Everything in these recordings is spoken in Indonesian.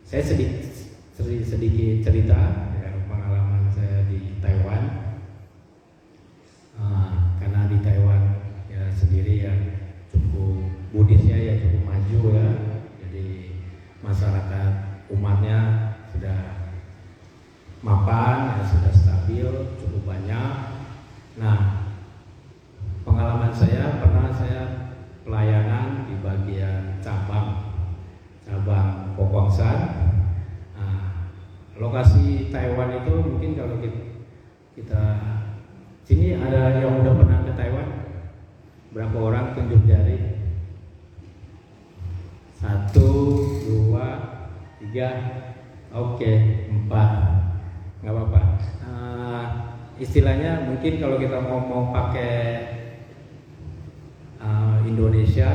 Saya sedikit cerita ya, pengalaman saya di Taiwan. Karena di Taiwan ya sendiri ya cukup Buddhisnya ya cukup maju ya, jadi masyarakat umatnya sudah mapan ya, sudah stabil, cukup banyak. Nah, pengalaman saya pernah saya pelayanan di bagian cabang Fo-Guang Shan. Lokasi Taiwan itu mungkin kalau kita sini ada yang udah pernah ke Taiwan? Berapa orang tunjuk jari? 1, 2, 3, oke, 4. Nggak apa-apa. Istilahnya mungkin kalau kita mau pakai Indonesia,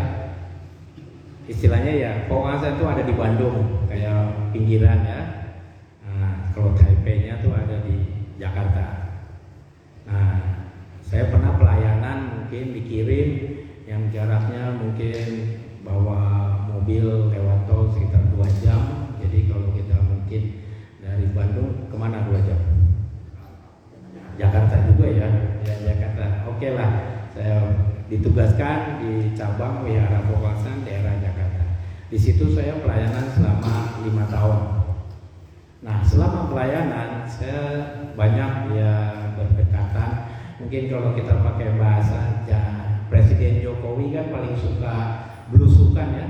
istilahnya ya Fo-Guang Shan itu ada di Bandung, kayak pinggiran ya. Kalau Taipei-nya tuh ada di Jakarta. Nah, saya pernah pelayanan mungkin dikirim yang jaraknya mungkin bawa mobil lewat tol sekitar 2 jam. Jadi kalau kita mungkin dari Bandung kemana 2 jam? Jakarta juga ya, Jakarta. Oke lah, saya ditugaskan di cabang Wihara Fo-Guang Shan daerah Jakarta. Di situ saya pelayanan selama 5 tahun. Nah, selama pelayanan saya banyak ya berdekatan. Mungkin kalau kita pakai bahasa ya, Presiden Jokowi kan paling suka belusukan ya,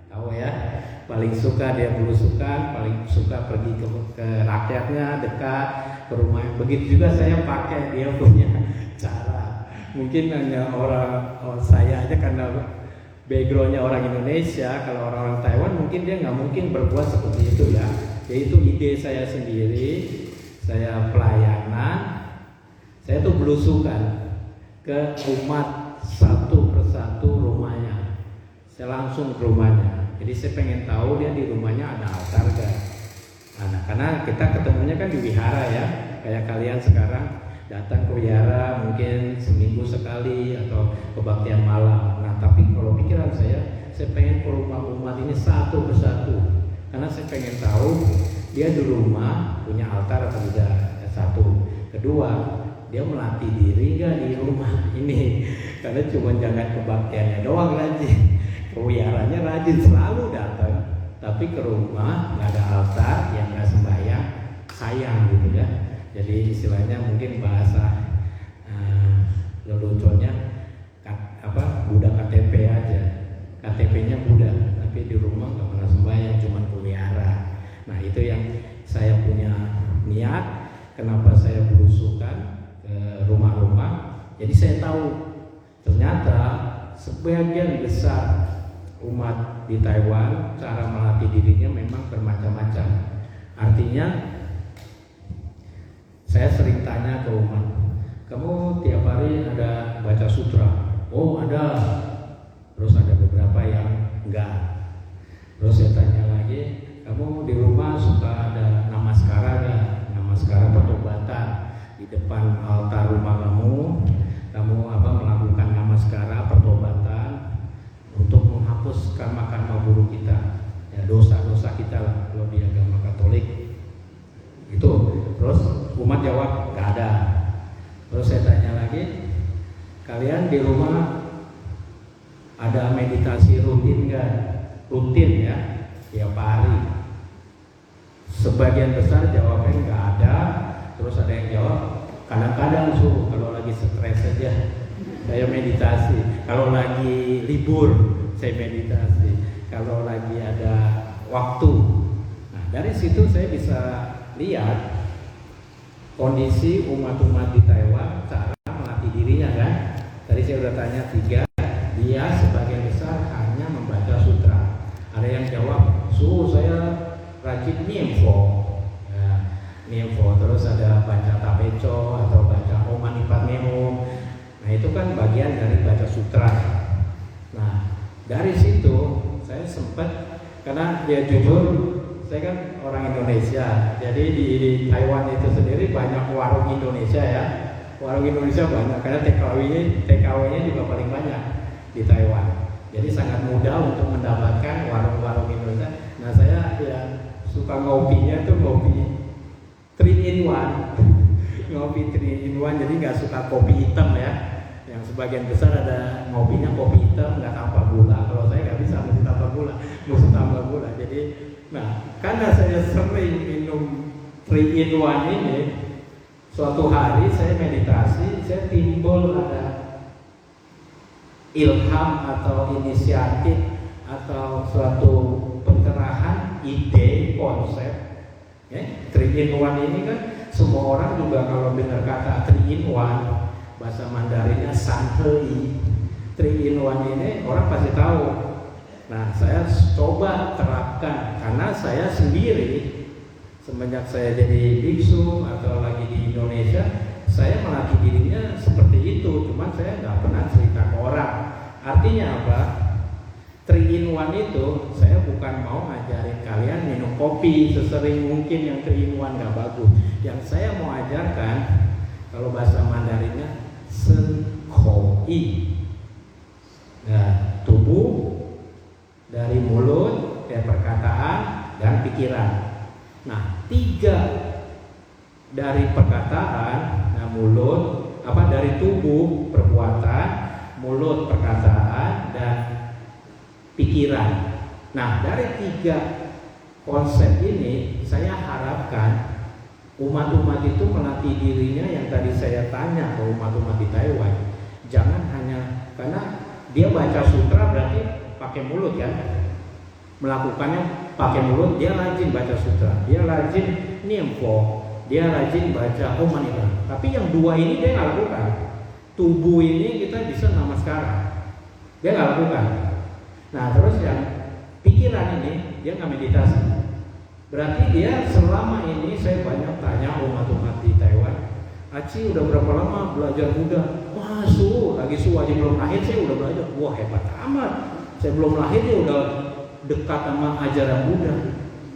tahu ya, paling suka dia belusukan, paling suka pergi ke rakyatnya, dekat ke rumah. Begitu juga saya pakai dia punya cara. Mungkin hanya saya aja karena backgroundnya orang Indonesia. Kalau orang Taiwan mungkin dia nggak mungkin berbuat seperti itu ya. Yaitu ide saya sendiri, saya pelayanan, saya tuh belusukan ke umat satu persatu rumahnya. Saya langsung ke rumahnya. Jadi saya pengen tahu dia di rumahnya ada altar gak. Nah, karena kita ketemunya kan di wihara ya, kayak kalian sekarang datang ke wihara mungkin seminggu sekali atau kebaktian malam. Nah, tapi kalau pikiran saya pengen ke rumah umat ini satu persatu. Karena saya pengen tahu dia di rumah punya altar atau tidak. Satu. Kedua, dia melatih diri gak di rumah ini. Karena cuma jangan kebaktiannya doang rajin, kewiharanya rajin selalu datang. Tapi ke rumah nggak ada altar, yang nggak sembahyang, sayang gitu ya. Jadi istilahnya mungkin bahasa leluconnya Buddha KTP aja. KTP-nya Buddha, tapi di rumah nggak pernah sembahyang, cuma pelihara. Nah, itu yang saya punya niat. Kenapa saya belusukan ke rumah-rumah? Jadi saya tahu ternyata sebagian besar umat di Taiwan cara melatih dirinya memang bermacam-macam. Artinya saya sering tanya ke umat, kamu tiap hari ada baca sutra? Oh ada. Terus ada beberapa yang enggak. Terus saya tanya lagi, kamu di rumah suka ada namaskara enggak? Namaskara pertobatan di depan altar rumah kamu melakukan namaskara pertobatan untuk menghapus karma-karma buruk kita, ya dosa-dosa kita lah kalau di agama Katolik itu. Terus umat jawab nggak ada. Terus saya tanya lagi, kalian di rumah ada meditasi rutin nggak? Rutin ya, tiap hari. Sebagian besar jawabnya nggak ada. Terus ada yang jawab kadang-kadang kalau lagi stres saja saya meditasi, kalau lagi libur saya meditasi, kalau lagi ada waktu. Nah, dari situ saya bisa lihat kondisi umat-umat di Taiwan, cara melatih dirinya kan. Tadi saya udah tanya 3, dia sebagian besar hanya membaca sutra. Ada yang jawab, saya rajin niemfo, ya, niemfo. Terus ada baca tapeco atau baca Om Mani Padme Hum. Nah, itu kan bagian dari baca sutra. Nah, dari situ saya sempat, karena dia jujur, saya kan orang Indonesia. Jadi di Taiwan itu sendiri banyak warung Indonesia ya. Warung Indonesia banyak karena TKW-nya juga paling banyak di Taiwan. Jadi sangat mudah untuk mendapatkan warung-warung Indonesia. Nah, saya ya suka suka ngopinya tuh ngopi 3 in 1 ngopi 3 in 1, jadi nggak suka kopi hitam ya, yang sebagian besar ada ngopinya kopi hitam nggak tanpa gula. Kalau saya nggak bisa, mesti tanpa gula, mesti tambah gula. Jadi nah, karena saya sering minum 3 in 1 ini, suatu hari saya meditasi, saya timbul ada ilham atau inisiatif atau suatu pencerahan ide, konsep ya. 3 in 1 ini kan semua orang juga kalau dengar kata 3 in 1, bahasa Mandarinnya sanhei, 3 in 1 ini orang pasti tahu. Nah, saya coba terapkan karena saya sendiri semenjak saya jadi biksu atau lagi di Indonesia, saya melatih dirinya seperti itu, cuman saya nggak pernah cerita ke orang. Artinya apa? 3 in 1 itu saya bukan mau ngajarin kalian minum kopi sesering mungkin yang 3 in 1 nggak bagus. Yang saya mau ajarkan, kalau bahasa Mandarinnya senkoi, nah, tubuh dari mulut, perkataan dan pikiran. Nah, 3 dari perkataan, nah mulut, dari tubuh perbuatan, mulut perkataan dan pikiran. Nah, dari 3 konsep ini saya harapkan umat-umat itu melatih dirinya yang tadi saya tanya ke umat-umat di Taiwan. Jangan hanya karena dia baca sutra berarti pakai mulut kan, melakukannya pakai mulut, dia rajin baca sutra, dia rajin niempo, dia rajin baca Om Mani Padme. Tapi yang 2 ini dia nggak lakukan. Tubuh ini kita bisa namaskara, dia nggak lakukan. Nah, terus yang pikiran ini dia nggak meditasi. Berarti dia selama ini, saya banyak tanya umat-umat di Taiwan, Aci udah berapa lama belajar Buddha? Wah, lagi aja belum lahir saya udah belajar. Wah, hebat amat. Saya belum lahir dia udah dekat sama ajaran Buddha.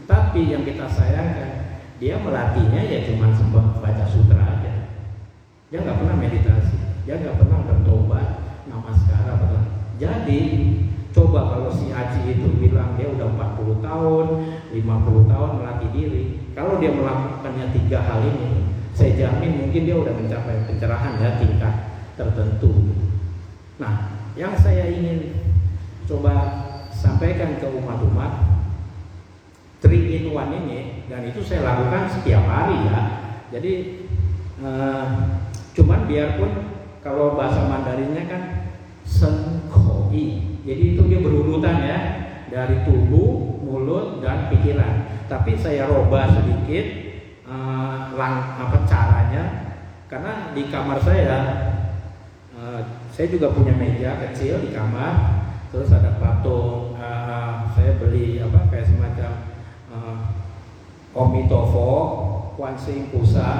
Tapi yang kita sayangkan, dia melatihnya ya cuma sempat baca sutra aja. Dia nggak pernah meditasi, dia nggak pernah bertobat, namaskara pernah. Jadi coba kalau si Aci itu bilang dia udah 40 tahun, 50 tahun melatih diri, kalau dia melakukannya 3 hal ini, saya jamin mungkin dia udah mencapai pencerahan ya tingkat tertentu. Nah, yang saya ingin coba sampaikan ke umat-umat 3 in 1 ini, dan itu saya lakukan setiap hari ya. Jadi cuman biarpun kalau bahasa Mandarinnya kan senkoi, jadi itu dia berurutan ya, dari tubuh, mulut dan pikiran. Tapi saya robah sedikit caranya, karena di kamar saya juga punya meja kecil di kamar, terus ada patung, saya beli kayak semacam Omitofo, Kwansin Pusa,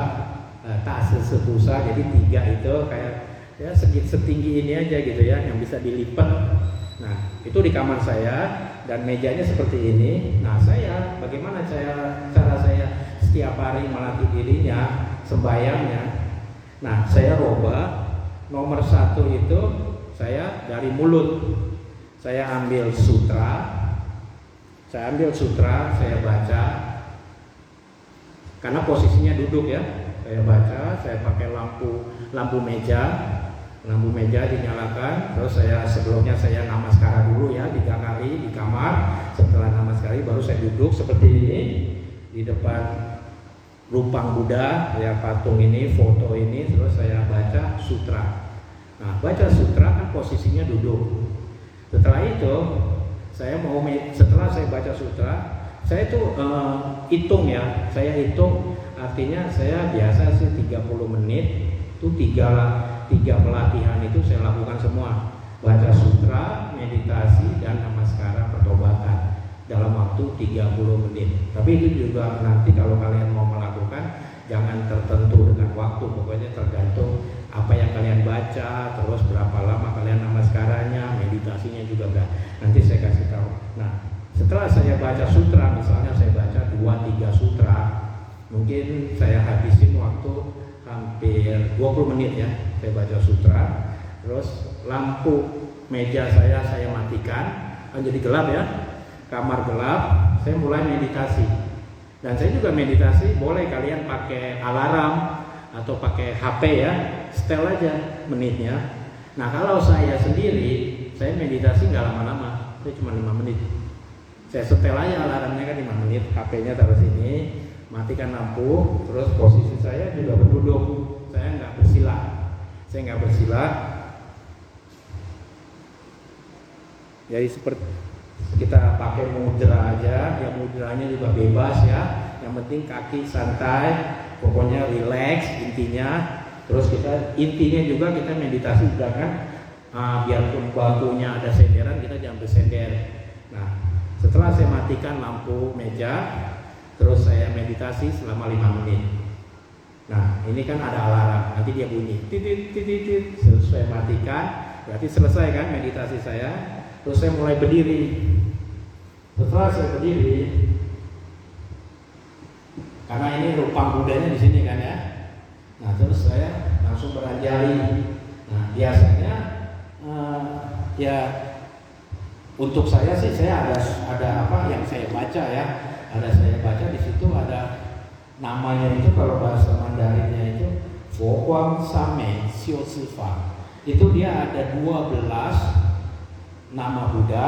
Tasese Pusa, jadi 3 itu kayak ya setinggi ini aja gitu ya, yang bisa dilipat. Nah, itu di kamar saya dan mejanya seperti ini. Nah, bagaimana cara saya setiap hari melatih dirinya, sembayangnya. Nah, saya robah. Nomor 1 itu saya dari mulut. Saya ambil sutra, saya baca. Karena posisinya duduk ya. Saya baca, saya pakai lampu meja dinyalakan. Terus sebelumnya saya namaskara dulu ya 3 kali di kamar. Setelah namaskara baru saya duduk seperti ini di depan rupang Buddha, ya patung ini, foto ini, terus saya baca sutra. Nah, baca sutra kan posisinya duduk. Setelah itu setelah saya baca sutra, saya tuh hitung ya. Saya hitung, artinya saya biasa sih 30 menit itu 3 pelatihan itu saya lakukan semua. Baca sutra, meditasi dan namaskara pertobatan dalam waktu 30 menit. Tapi itu juga nanti kalau kalian mau melakukan, jangan tertentu dengan waktu, pokoknya tergantung apa yang kalian baca, terus berapa lama kalian namaskaranya, meditasinya juga nanti saya kasih tahu. Nah, setelah saya baca sutra, misalnya saya baca 2-3 sutra, mungkin saya habisin waktu hampir 20 menit ya, saya baca sutra. Terus lampu meja saya matikan, kan jadi gelap ya, kamar gelap, saya mulai meditasi. Dan saya juga meditasi, boleh kalian pakai alarm atau pakai HP ya, setel aja menitnya. Nah kalau saya sendiri, saya meditasi nggak lama-lama, saya cuma 5 menit. Saya setel aja alarmnya kan 5 menit, HP-nya taruh sini, matikan lampu, terus posisi saya juga berduduk, saya nggak bersila. Jadi seperti kita pakai mudra aja, ya mudranya juga bebas ya. Yang penting kaki santai, pokoknya relax intinya. Terus intinya juga kita meditasi jangan biarpun batunya ada senderan kita jangan bersender. Nah, setelah saya matikan lampu meja, terus saya meditasi selama 5 menit. Nah, ini kan ada alarm, nanti dia bunyi titit titit. Terus saya matikan, berarti selesai kan meditasi saya. Terus saya mulai berdiri. Setelah saya berdiri, karena ini rupang Budanya di sini kan ya. Nah, terus saya langsung beranjali. Nah, biasanya ya untuk saya sih saya ada apa yang saya baca ya. Saya baca di situ ada namanya itu kalau bahasa Mandarinnya itu Fokwang Same Xiu Zi Fa. Itu dia ada 12 nama Buddha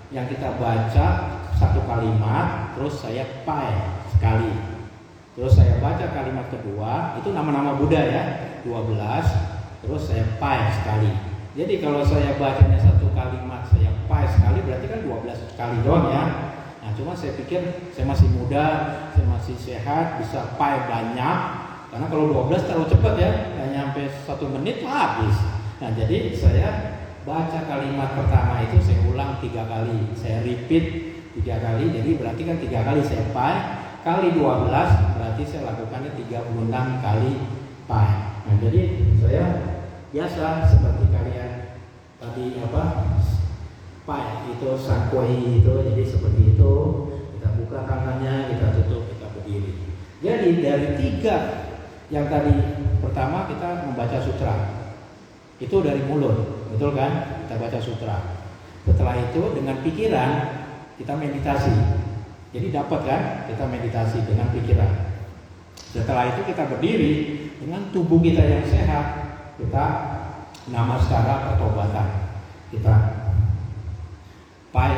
yang kita baca satu kalimat, terus saya pai sekali. Terus saya baca kalimat kedua, itu nama-nama Buddha ya, 12. Terus saya pai sekali. Jadi kalau saya bacanya satu kalimat, saya pai sekali, berarti kan 12 kali doang ya. Nah cuma saya pikir saya masih muda, saya masih sehat, bisa pai banyak. Karena kalau 12 terlalu cepat ya, nggak nyampe 1 menit habis. Nah jadi saya baca kalimat pertama itu saya ulang 3 kali, saya repeat 3 kali, jadi berarti kan 3 kali saya pai, kali 12 berarti saya lakukannya 36 kali pai. Nah jadi saya biasa seperti kalian tadi pai itu sakoi itu, jadi seperti itu, kita buka tangannya, kita tutup, kita berdiri. Jadi dari 3 yang tadi pertama kita membaca sutra, itu dari mulut, betul kan? Kita baca sutra. Setelah itu dengan pikiran kita meditasi. Jadi dapat kan? Kita meditasi dengan pikiran. Setelah itu kita berdiri dengan tubuh kita yang sehat. Kita namaskara pertobatan. Kita pai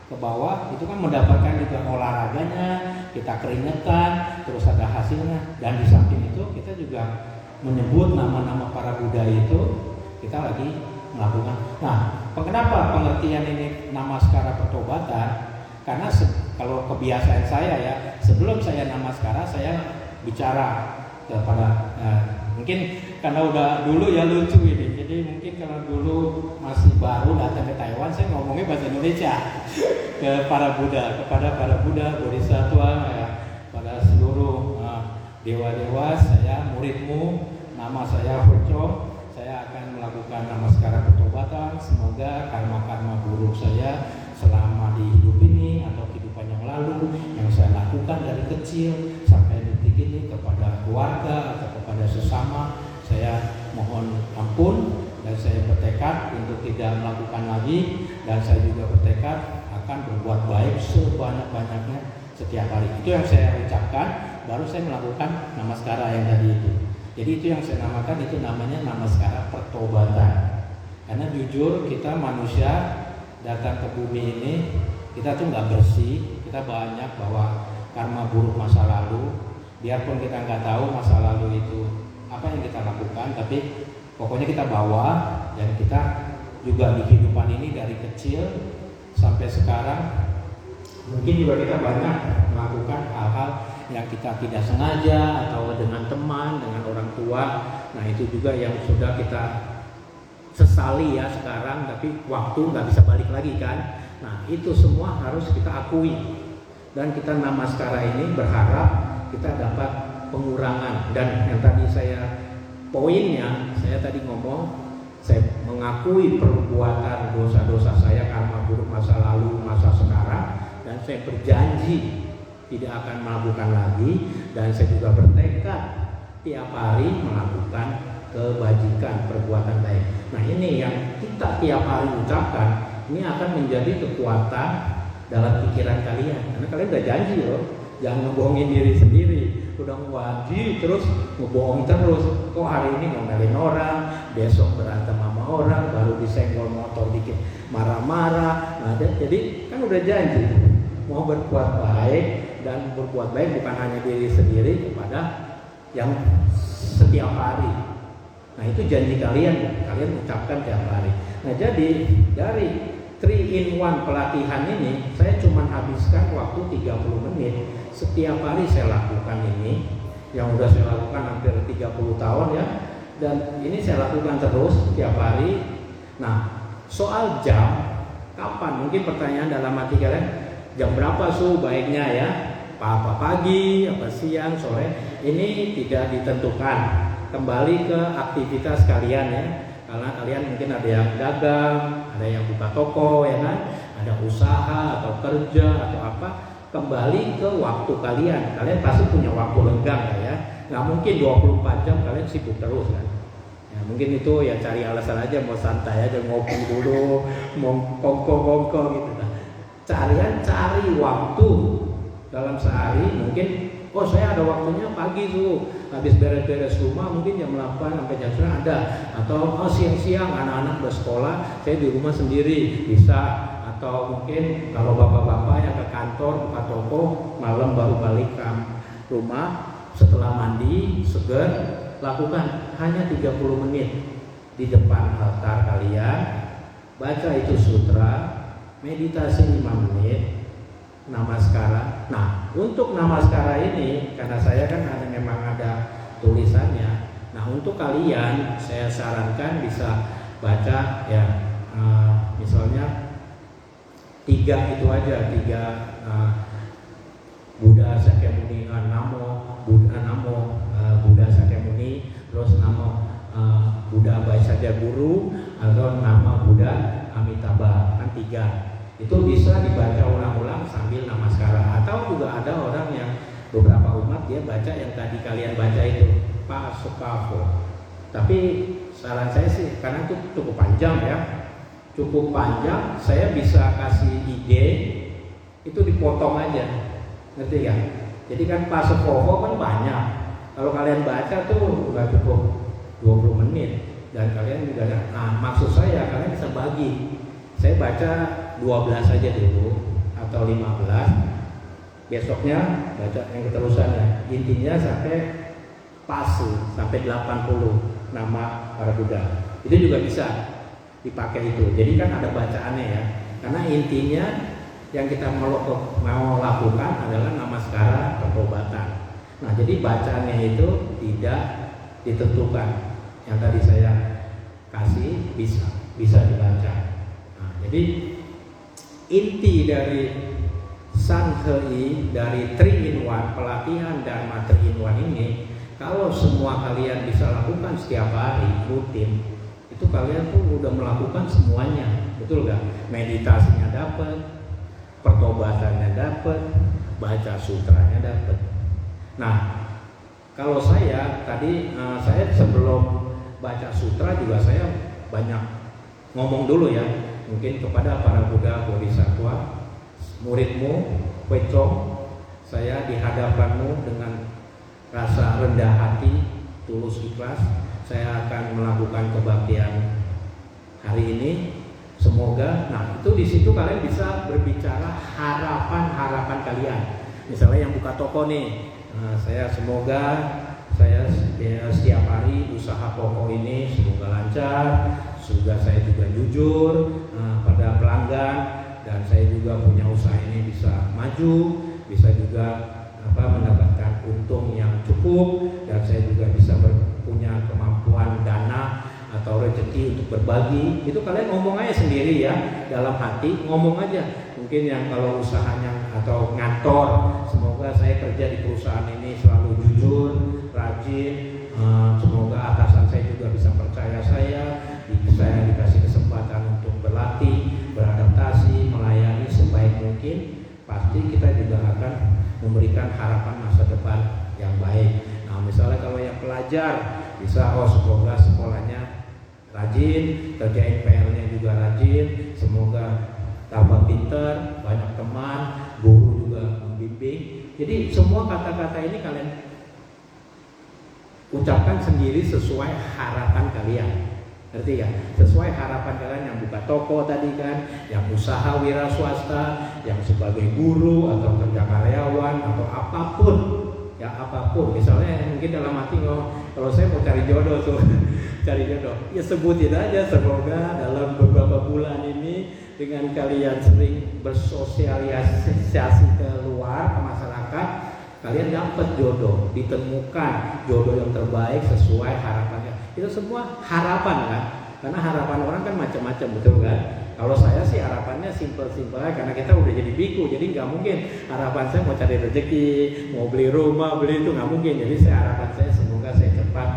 ke bawah, itu kan mendapatkan juga olahraganya, kita keringetan, terus ada hasilnya. Dan di samping itu kita juga menyebut nama-nama para Buddha itu. Kita lagi melakukan. Nah, kenapa pengertian ini namaskara pertobatan? Karena kalau kebiasaan saya ya, sebelum saya namaskara saya bicara kepada mungkin karena udah dulu ya lucu ini. Jadi mungkin kalau dulu masih baru datang ke Taiwan, saya ngomongnya bahasa Indonesia ke para Buddha, kepada para Buddha, Bodhisattva ya, pada seluruh dewa-dewa, saya muridmu, nama saya Hoco. Saya akan melakukan namaskara pertobatan. Semoga karma-karma buruk saya selama di hidup ini atau kehidupan yang lalu yang saya lakukan dari kecil sampai detik ini kepada keluarga atau kepada sesama, saya mohon ampun dan saya bertekad untuk tidak melakukan lagi, dan saya juga bertekad akan berbuat baik sebanyak-banyaknya setiap hari. Itu yang saya ucapkan, baru saya melakukan namaskara yang tadi itu. Jadi itu yang saya namakan, itu namanya namaskara pertobatan. Karena jujur kita manusia datang ke bumi ini, kita tuh nggak bersih, kita banyak bawa karma buruk masa lalu. Biarpun kita nggak tahu masa lalu itu apa yang kita lakukan, tapi pokoknya kita bawa. Dan kita juga di kehidupan ini dari kecil sampai sekarang, mungkin juga kita banyak melakukan hal-hal yang kita tidak sengaja atau dengan teman, dengan orang tua. Nah itu juga yang sudah kita sesali ya sekarang, tapi waktu nggak bisa balik lagi kan. Nah itu semua harus kita akui, dan kita namaskara ini berharap kita dapat pengurangan. Dan yang tadi saya poinnya, saya tadi ngomong, saya mengakui perbuatan dosa-dosa saya, karma buruk masa lalu, masa sekarang, dan saya berjanji tidak akan melakukan lagi, dan saya juga bertekad tiap hari melakukan kebajikan, perbuatan baik. Nah ini yang kita tiap hari ucapkan, ini akan menjadi kekuatan dalam pikiran kalian, karena kalian udah janji loh, Jangan ngebohongin diri sendiri. Udah wajib terus ngebohong terus. Kok hari ini ngomelin orang, besok berantem sama orang, baru disenggol motor dikit marah-marah. Nah, jadi kan udah janji mau berbuat baik, dan berbuat baik bukan hanya diri sendiri, kepada yang setiap hari. Nah, itu janji kalian ucapkan tiap hari. Nah, jadi dari 3-in-1 pelatihan ini saya cuma habiskan waktu 30 menit. Setiap hari saya lakukan ini, yang udah saya lakukan hampir 30 tahun ya. Dan ini saya lakukan terus setiap hari. Nah, soal jam, kapan? Mungkin pertanyaan dalam hati kalian, jam berapa baiknya ya? Apa pagi, apa siang, sore? Ini tidak ditentukan. Kembali ke aktivitas kalian ya. Karena kalian mungkin ada yang dagang, ada yang buka toko ya kan, ada usaha atau kerja atau apa. Kembali ke waktu kalian. Kalian pasti punya waktu lenggang ya. Nggak mungkin 24 jam kalian sibuk terus kan. Ya, mungkin itu ya cari alasan aja, mau santai aja, ngopi dulu, mau kongko gitu. Nah, kalian cari waktu dalam sehari. Mungkin saya ada waktunya pagi habis beres-beres rumah mungkin jam 8 sampai jam 9 ada. Atau siang-siang anak-anak bersekolah, saya di rumah sendiri bisa. Atau mungkin kalau bapak-bapak yang ke kantor, buka toko, malam baru balik ke rumah, setelah mandi, seger, lakukan hanya 30 menit di depan altar kalian, baca itu sutra, meditasi 5 menit, namaskara. Nah, untuk namaskara ini, karena saya kan memang ada tulisannya. Nah, untuk kalian saya sarankan bisa baca ya, misalnya 3 itu aja, 3 Buddha Sakyamuni, Namo Buddha, Namo Buddha Sakyamuni, terus Namo Buddha Vaisakya Guru, atau Nama Buddha Amitabha, kan 3. Itu bisa dibaca ulang-ulang sambil namaskara. Atau juga ada orang yang beberapa umat dia baca yang tadi kalian baca itu, Pasukafo. Tapi saran saya sih, karena itu cukup panjang ya, cukup panjang, saya bisa kasih ide, itu dipotong aja, ngerti ya? Jadi kan Pasukafo kan banyak. Kalau kalian baca tuh nggak cukup 20 menit, dan kalian juga ada. Nah, maksud saya kalian bisa bagi. Saya baca 12 aja dulu atau 15, besoknya baca yang keterusannya. Intinya sampai sampai 80 nama para Buddha. Itu juga bisa dipakai itu. Jadi kan ada bacaannya ya. Karena intinya yang kita mau lakukan adalah namaskara pertobatan. Nah, jadi bacaannya itu tidak ditentukan. Yang tadi saya kasih bisa dibaca. Nah, jadi inti dari Sanghei, dari 3-in-1 pelatihan Dharma 3-in-1 ini, kalau semua kalian bisa lakukan setiap hari rutin, itu kalian tuh udah melakukan semuanya, betul gak? Meditasinya dapat, pertobatannya dapat, baca sutranya dapat. Nah, kalau saya tadi saya sebelum baca sutra juga saya banyak ngomong dulu ya, mungkin kepada para Buddha Bodhisattva, muridmu, Pecong, saya di hadapanmu dengan rasa rendah hati, tulus ikhlas, saya akan melakukan kebaktian hari ini. Semoga, nah itu di situ kalian bisa berbicara harapan kalian. Misalnya yang buka toko nih, saya semoga saya setiap hari usaha toko ini semoga lancar, semoga saya juga jujur pada pelanggan, dan saya juga punya usaha ini bisa maju, bisa juga mendapatkan untung yang cukup, dan saya juga bisa punya kemampuan dana atau rezeki untuk berbagi. Itu kalian ngomong aja sendiri ya, dalam hati ngomong aja. Mungkin yang kalau usahanya atau ngantor, semoga saya kerja di perusahaan ini selalu jujur, rajin, semoga atasan saya juga bisa percaya saya dikasih kesempatan untuk berlatih, beradaptasi, melayani sebaik mungkin. Pasti kita juga akan memberikan harapan masa depan yang baik. Nah, misalnya kalau yang pelajar bisa, semoga sekolahnya rajin, kerjain PR-nya juga rajin, semoga tambah pinter, banyak teman, guru juga membimbing. Jadi semua kata-kata ini kalian ucapkan sendiri sesuai harapan kalian. Ngerti ya? Sesuai harapan kalian yang buka toko tadi kan, yang usaha wira swasta, yang sebagai guru atau kerja karyawan atau apapun. Ya apapun. Misalnya mungkin dalam hati kalau saya mau cari jodoh tuh, cari jodoh. Ya sebutin aja, semoga dalam beberapa bulan ini dengan kalian sering bersosialisasi keluar ke masyarakat, kalian dapat jodoh, ditemukan jodoh yang terbaik sesuai harapannya. Itu semua harapan kan, karena harapan orang kan macam-macam, betul kan? Kalau saya sih harapannya simpel-simpel aja, karena kita udah jadi biku, jadi nggak mungkin harapan saya mau cari rezeki, mau beli rumah, beli itu nggak mungkin. Jadi harapan saya semoga saya cepat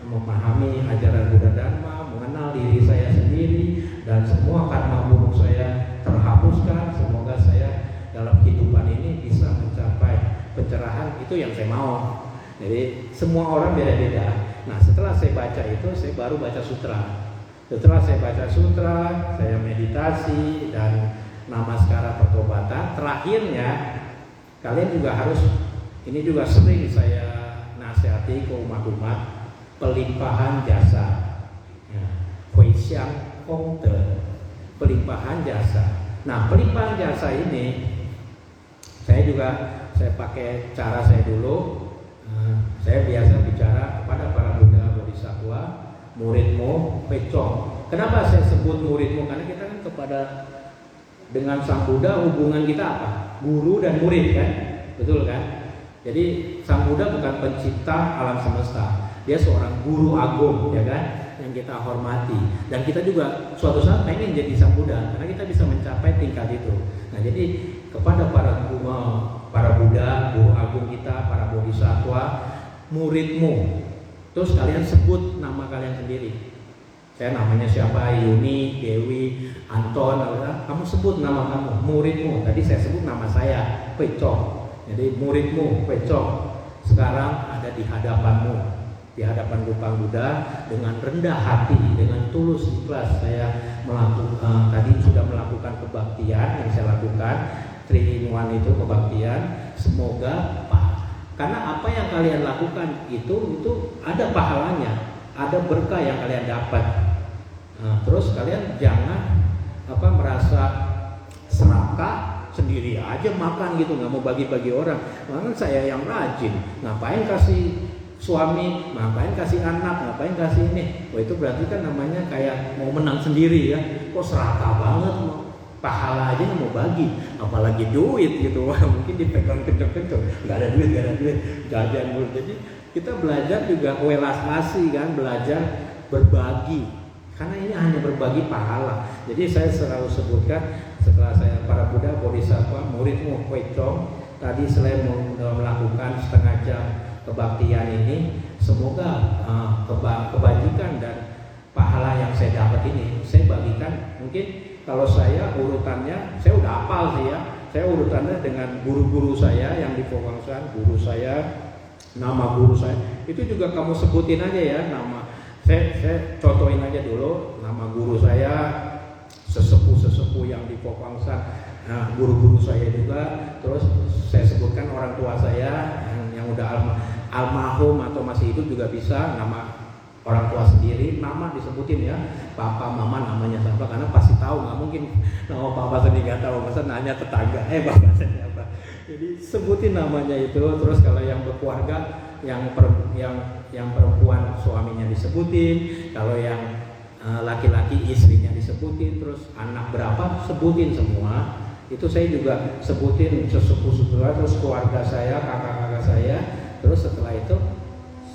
memahami ajaran Buddha Dharma, mengenal diri saya sendiri, dan semua karma buruk saya terhapuskan. Semoga saya dalam kehidupan ini bisa mencapai pencerahan, itu yang saya mau. Jadi semua orang beda-beda. Nah setelah saya baca itu, saya baru baca sutra. Setelah saya baca sutra, saya meditasi dan namaskara pertobatan. Terakhirnya kalian juga harus, ini juga sering saya nasihati ke umat-umat, pelimpahan jasa. Huixiang Kongte, pelimpahan jasa. Nah pelimpahan jasa ini saya pakai cara saya dulu. Saya biasa bicara kepada para Buddha Bodhisattva, muridmu Pecong. Kenapa saya sebut muridmu? Karena kita kan dengan Sang Buddha hubungan kita apa? Guru dan murid kan, betul kan? Jadi Sang Buddha bukan pencipta alam semesta, dia seorang guru agung, ya kan? Yang kita hormati, dan kita juga suatu saat pengen jadi Sang Buddha karena kita bisa mencapai tingkat itu. Nah jadi kepada para Buddha, guru agung kita, para bodhisattva, muridmu, terus kalian sebut nama kalian sendiri. Saya namanya siapa? Yuni, Dewi, Anton, kamu sebut nama kamu, muridmu. Tadi saya sebut nama saya, Pecong. Jadi muridmu Pecong sekarang ada di hadapanmu, di hadapan Lupang Buddha, dengan rendah hati, dengan tulus ikhlas saya tadi sudah melakukan kebaktian yang saya lakukan, 3 in 1 itu kebaktian. Semoga karena apa yang kalian lakukan itu ada pahalanya, ada berkah yang kalian dapat. Nah, terus kalian jangan merasa serakah sendiri aja makan gitu, nggak mau bagi-bagi orang. Bahkan saya yang rajin, ngapain kasih suami, ngapain kasih anak, ngapain kasih ini. Wah itu berarti kan namanya kayak mau menang sendiri ya. Kok serakah banget, pahala aja mau bagi, apalagi duit gitu. Wah mungkin dipegang kenceng-kenceng, nggak ada duit, jajan dulu. Jadi kita belajar juga welas nasi kan, belajar berbagi, karena ini hanya berbagi pahala. Jadi saya selalu sebutkan setelah saya para Buddha Bodhisattva, muridmu Pecong, tadi selain melakukan setengah jam kebaktian ini, semoga kebajikan dan pahala yang saya dapat ini saya bagikan. Mungkin kalau saya urutannya, saya udah hafal sih ya. Saya urutannya dengan guru-guru saya yang di Pogangsan, guru saya, nama guru saya. Itu juga kamu sebutin aja ya nama. Saya contohin aja dulu nama guru saya, sesepuh yang di Pogangsan. Nah, guru-guru saya juga. Terus saya sebutkan orang tua saya yang udah almarhum atau masih hidup juga bisa, nama orang tua sendiri, nama disebutin ya, papa, mama, namanya siapa, karena pasti tahu, nggak mungkin nama papa sendiri nggak tahu, masa nanya tetangga, bapak saya apa. Jadi sebutin namanya itu. Terus kalau yang berkeluarga, yang perempuan suaminya disebutin, kalau yang laki-laki istrinya disebutin, terus anak berapa sebutin semua. Itu saya juga sebutin sesepuh, terus keluarga saya, kakak-kakak saya. Terus setelah itu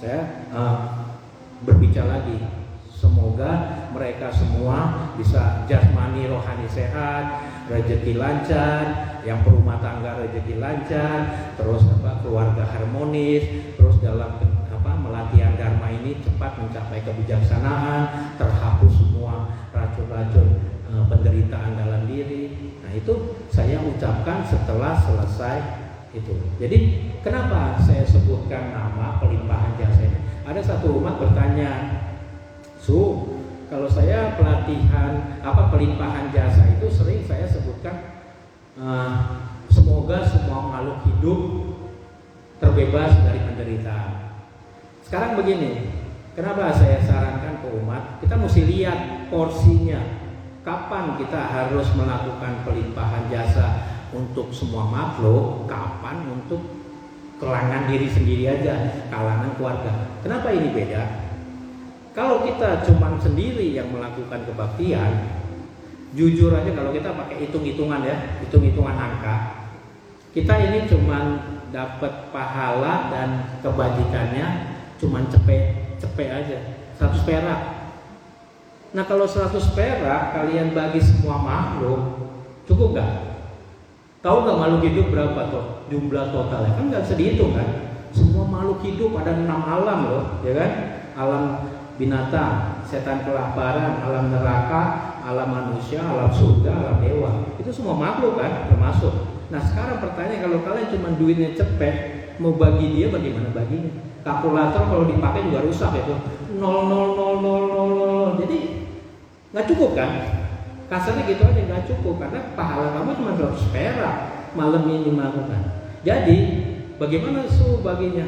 saya berbicara lagi, semoga mereka semua bisa jasmani rohani sehat, rezeki lancar, yang berumah tangga rezeki lancar, terus keluarga harmonis, terus dalam melatihan dharma ini cepat mencapai kebijaksanaan, terhapus semua racun-racun penderitaan dalam diri. Nah itu saya ucapkan setelah selesai itu. Jadi kenapa saya sebutkan nama pelimpahan jasa ini? Ada satu umat bertanya, kalau saya pelimpahan jasa itu sering saya sebutkan, semoga semua makhluk hidup terbebas dari penderitaan. Sekarang begini, kenapa saya sarankan ke umat, kita mesti lihat porsinya. Kapan kita harus melakukan pelimpahan jasa untuk semua makhluk, kapan untuk kalangan diri sendiri aja, kalangan keluarga. Kenapa ini beda? Kalau kita cuma sendiri yang melakukan kebaktian, jujur aja kalau kita pakai hitung-hitungan ya, hitung-hitungan angka, kita ini cuma dapat pahala dan kebajikannya cuma cepet aja, 100 perak. Nah kalau 100 perak kalian bagi semua makhluk, cukup nggak? Tahu nggak makhluk hidup berapa tuh jumlah totalnya? Kan nggak bisa dihitung kan? Semua makhluk hidup ada 6 alam loh, ya kan? Alam binatang, setan kelaparan, alam neraka, alam manusia, alam surga, alam dewa. Itu semua makhluk kan termasuk. Nah sekarang pertanyaan, kalau kalian cuma duitnya cepet, mau bagi dia bagaimana baginya? Kalkulator kalau dipakai juga rusak itu 0,00000. Jadi nggak cukup kan? Kasarnya gitu aja, nggak cukup karena pahala kamu cuma 100 perak malam ini melakukan. Jadi bagaimana baginya?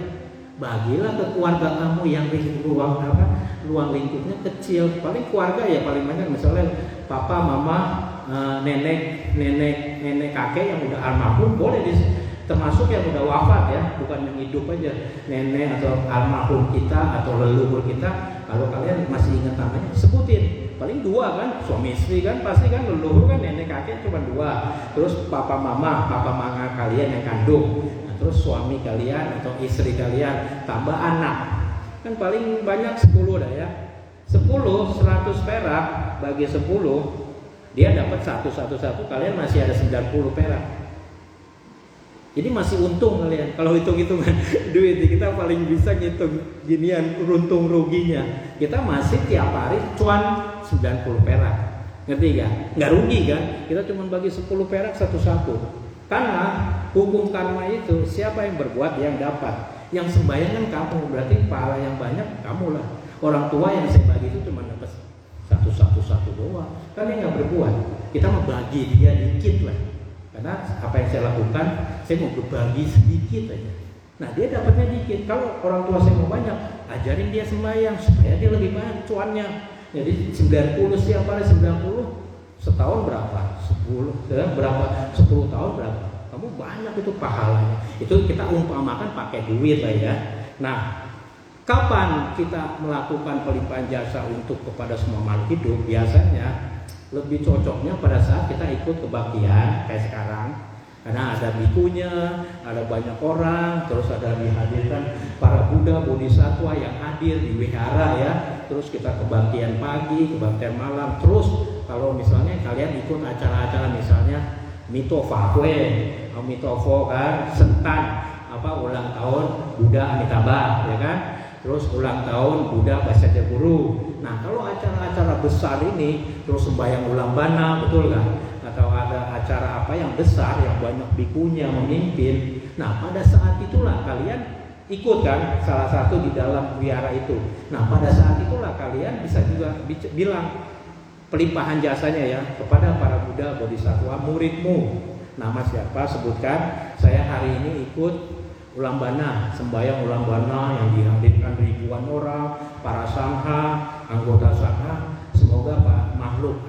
Bagilah ke keluarga kamu yang ruang lingkupnya kecil. Paling keluarga ya paling banyak, misalnya papa, mama, nenek kakek yang udah almarhum boleh termasuk yang udah wafat ya, bukan yang hidup aja. Nenek atau almarhum kita atau leluhur kita, kalau kalian masih ingat namanya sebutin. Paling 2 kan, suami istri kan pasti kan, leluhur kan, nenek kakek cuma 2. Terus papa mama kalian yang kandung, nah, terus suami kalian atau istri kalian tambah anak. Kan paling banyak 10 dah ya. 10 100 perak bagi 10, dia dapat 1, kalian masih ada 90 perak. Jadi masih untung kalian. Kalau hitung-hitungan duit kita paling bisa ngitung ginian untung ruginya. Kita masih tiap hari cuan 90 perak. Ngerti gak? Nggak rugi kan? Kita cuma bagi 10 perak satu-satu. Karena hukum karma itu siapa yang berbuat yang dapat. Yang sembahyang kan kamu, berarti pahala yang banyak kamu lah. Orang tua yang saya bagi itu cuma dapat satu doang. Kan dia nggak berbuat. Kita mau bagi dia dikit lah. Karena apa yang saya lakukan, saya mau berbagi sedikit aja. Nah dia dapatnya dikit. Kalau orang tua saya mau banyak, ajarin dia sembahyang supaya dia lebih banyak cuannya. Jadi 90 setiap hari 90, setahun berapa? 10 tahun berapa? Kamu banyak itu pahalanya. Itu kita umpamakan pakai duit lah ya. Nah, kapan kita melakukan pelimpahan jasa untuk kepada semua makhluk hidup? Biasanya lebih cocoknya pada saat kita ikut kebaktian kayak sekarang, karena ada bikunya, ada banyak orang, terus ada dihadirkan para Buddha, Bodhisattva yang hadir di wihara ya. Terus kita kebaktian pagi, kebaktian malam. Terus kalau misalnya kalian ikut acara-acara misalnya Mitofo kan, Sentan ulang tahun Buddha Amitabha ya kan. Terus ulang tahun Buddha Basatya Guru. Nah kalau acara-acara besar ini, terus sembahyang ulambana, betul kan? Atau ada acara apa yang besar, yang banyak bikunya memimpin. Nah pada saat itulah kalian ikut kan, salah satu di dalam wihara itu. Nah pada saat itulah kalian bisa juga bilang pelimpahan jasanya ya kepada para Buddha Bodhisattva muridmu. Nama siapa? Sebutkan. Saya hari ini ikut ulambana, sembahyang ulambana yang dihadirkan ribuan orang, para sangha, anggota sangha. Semoga makhluk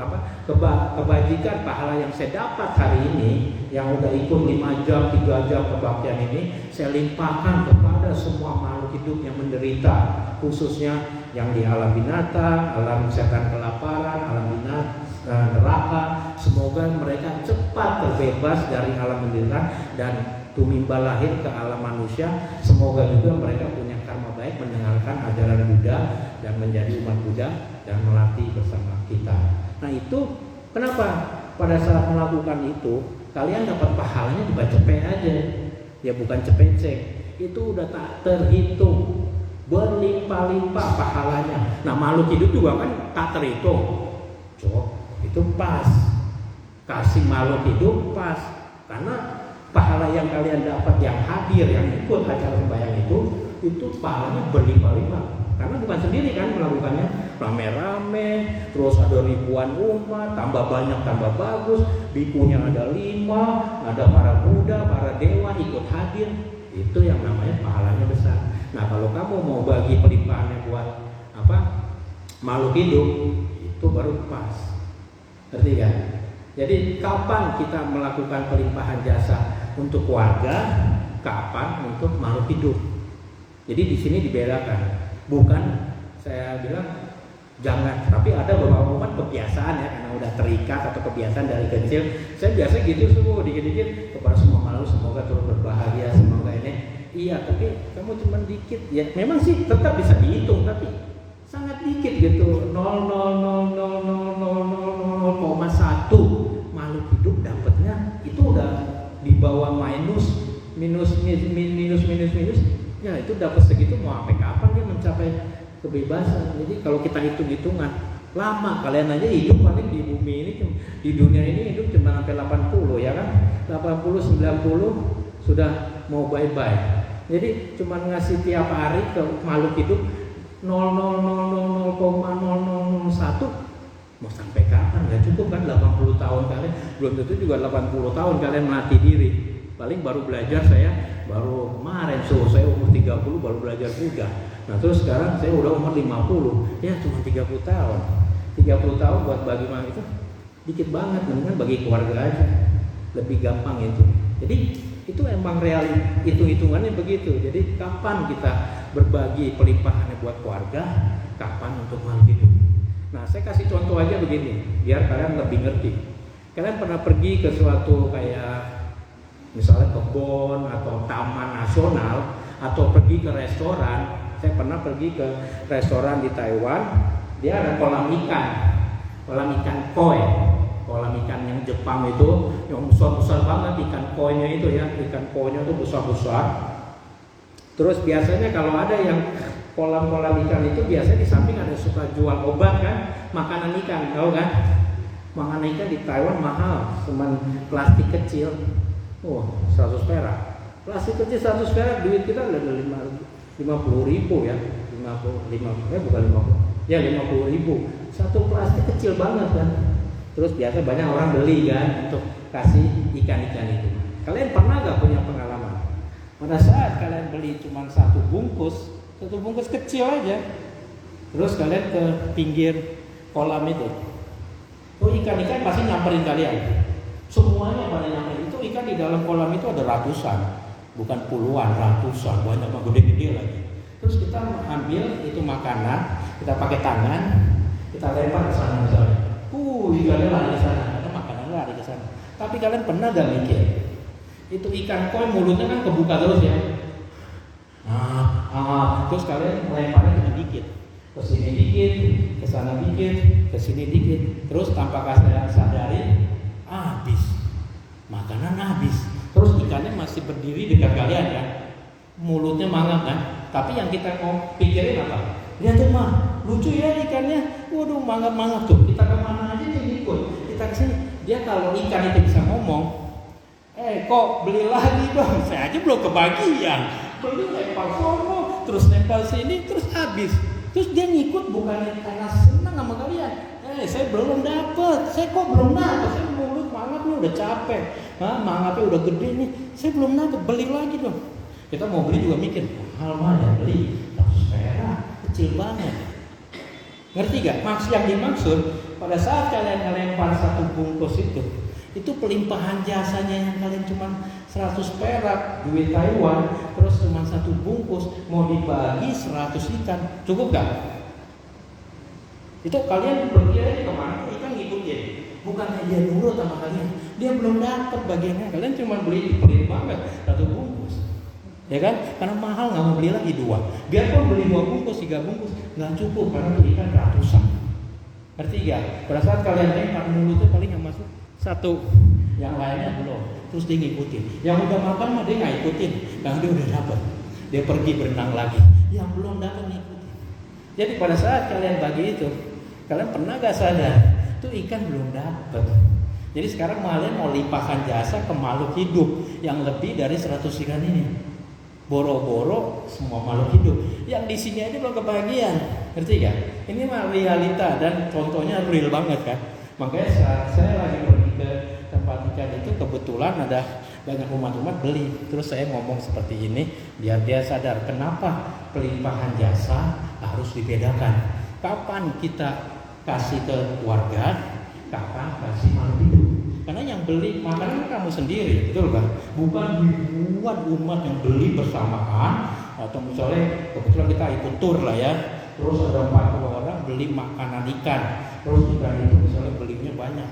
kebajikan pahala yang saya dapat hari ini, yang udah ikut 5 jam, 3 jam kebaktian ini, saya limpahkan kepada semua makhluk hidup yang menderita, khususnya yang di alam binatang, alam setan kelaparan, alam neraka. Semoga mereka cepat terbebas dari alam menderita dan tumimba lahir ke alam manusia. Semoga juga mereka punya karma baik mendengarkan ajaran Buddha dan menjadi umat Buddha dan melatih bersama kita. Nah itu kenapa pada saat melakukan itu kalian dapat pahalanya bukan cepet aja, ya bukan cepet-cek, itu udah tak terhitung, berlimpah-limpah pahalanya. Nah makhluk hidup juga kan tak terhitung. Itu pas, kasih makhluk hidup pas, karena pahala yang kalian dapat yang hadir, yang ikut acara sembahyang itu pahalanya berlimpah-limpah. Karena bukan sendiri kan melakukannya, rame-rame, terus ada ribuan umat, tambah banyak tambah bagus, bikunya ada 5, ada para Buddha, para dewa ikut hadir. Itu yang namanya pahalanya besar. Nah kalau kamu mau bagi pelimpahannya buat makhluk hidup, itu baru pas. Ngerti kan? Jadi kapan kita melakukan pelimpahan jasa untuk warga, kapan untuk makhluk hidup. Jadi di sini dibedakan. Bukan saya bilang jangan, tapi ada beberapa momen kebiasaan ya, karena udah terikat atau kebiasaan dari kecil. Saya biasa gitu semua, dikit-dikit kepada semua makhluk semoga terus berbahagia, semoga ini. Iya, tapi kamu cuma dikit ya. Memang sih tetap bisa dihitung, tapi sangat dikit gitu. 0,00000,1 makhluk hidup dapatnya itu udah di bawah minus. Ya itu dapat segitu mau sampai kapan dia mencapai kebebasan. Jadi kalau kita hitung-hitungan lama, kalian aja hidup paling di bumi ini, di dunia ini hidup cuma sampai 80 ya kan, 80 90 sudah mau bye-bye. Jadi cuma ngasih tiap hari ke makhluk hidup 0,000,001, mau sampai kapan? Nggak cukup kan 80 tahun kalian, belum tentu juga 80 tahun kalian mati diri. Paling baru belajar saya baru kemarin, saya umur 30 baru belajar Buddha. Nah terus sekarang saya udah umur 50, ya cuma 30 tahun. 30 tahun buat bagi mana itu dikit banget, mendingan bagi keluarga aja, lebih gampang itu. Jadi itu emang hitung-hitungannya begitu. Jadi kapan kita berbagi pelimpahannya buat keluarga, kapan untuk makhluk hidup. Nah saya kasih contoh aja begini, biar kalian lebih ngerti. Kalian pernah pergi ke suatu kayak misalnya kebun atau taman nasional, atau pergi ke restoran. Saya pernah pergi ke restoran di Taiwan, dia ada kolam ikan koi, kolam ikan yang Jepang itu, yang besar-besar banget ikan koinya itu ya, ikan koinya itu besar-besar. Terus biasanya kalau ada yang kolam-kolam ikan itu biasanya di samping ada suka jual obat kan, makanan ikan, tahu kan? Makanan ikan di Taiwan mahal, cuman plastik kecil. 100 perak. Plastik kecil 100 perak, duit kita udah 50.000 ya. 50.000. Satu plastik kecil banget kan. Terus biasa banyak orang beli kan untuk kasih ikan-ikan itu. Kalian pernah gak punya pengalaman? Pada saat kalian beli cuma satu bungkus kecil aja, terus kalian ke pinggir kolam itu, ikan-ikan pasti nyamperin kalian. Semuanya pada nyamperin. Itu ikan di dalam kolam itu ada ratusan, bukan puluhan, ratusan, banyak banget, gede-gede lagi. Terus kita ambil itu makanan, kita pakai tangan, kita lempar ke sana misalnya. Ikannya lari ke sana, atau makanan lari ke sana. Tapi kalian pernah gak mikir? Itu ikan koi mulutnya kan kebuka terus ya. Terus kalian lemparnya cuma dikit. Ke sini dikit, ke sana dikit, ke sini dikit. Terus tanpa kalian sadari, habis. Makanan habis. Terus ikannya masih berdiri dekat kalian kan. Mulutnya mangap kan. Tapi yang kita mau pikirin apa? Lihat tuh mah, lucu ya ikannya. Waduh, mangap-mangap tuh. Kita kemana aja dia ikut. Kita kesini. Dia kalau ikan itu bisa ngomong, kok beli lagi dong? Saya aja belum kebagian. Beli lempar sono, terus lempar sini, terus habis. Terus dia ngikut bukan karena senang sama kalian. Saya belum dapat. Saya kok belum dapat? Saya mulut mangapnya udah capek. Mangapnya udah gede nih. Saya belum dapat. Beli lagi dong. Kita mau beli juga mikir, mahal mana beli? 100 perak, kecil banget. Ngerti gak? Yang dimaksud pada saat kalian ngelempar satu bungkus itu pelimpahan jasanya yang kalian cuma 100 perak duit Taiwan, terus cuma satu bungkus mau dibagi 100 ikan, cukup gak? Itu kalian pergi aja kemana? Ikan ngikutin, bukan dia nurut sama kalian, dia belum dapat bagiannya, kalian cuma beli pelit banget satu bungkus. Ya kan? Karena mahal nggak mau beli lagi 2. Biarpun beli 2 bungkus, 3 bungkus nggak cukup karena ikan ratusan. Ngerti gak? Pada saat kalian lempar mulutnya paling yang masuk 1, yang lainnya belum. Terus dia ngikutin. Yang udah makan mah dia nggak ikutin. Yang dia udah dapat, dia pergi berenang lagi. Yang belum dapat ngikutin. Jadi pada saat kalian bagi itu, kalian pernah gak sadar? Itu ikan belum dapat. Jadi sekarang kalian mau limpahkan jasa ke makhluk hidup yang lebih dari 100 ikan ini. Boro-boro semua makhluk hidup yang di sini aja belum kebagian, ngerti gak? Ini mah realita dan contohnya real banget kan. Makanya saat saya lagi pergi ke tempat pelantikan itu kebetulan ada banyak umat-umat beli. Terus saya ngomong seperti ini biar dia sadar kenapa pelimpahan jasa harus dibedakan. Kapan kita kasih ke keluarga, kapan kasih makhluk hidup. Karena yang beli makanan kamu sendiri, betul kan? Bukan ribuan umat yang beli bersamaan. Atau misalnya kebetulan kita ikut tur lah ya, terus ada 40 orang beli makanan ikan, terus ikan itu misalnya belinya banyak.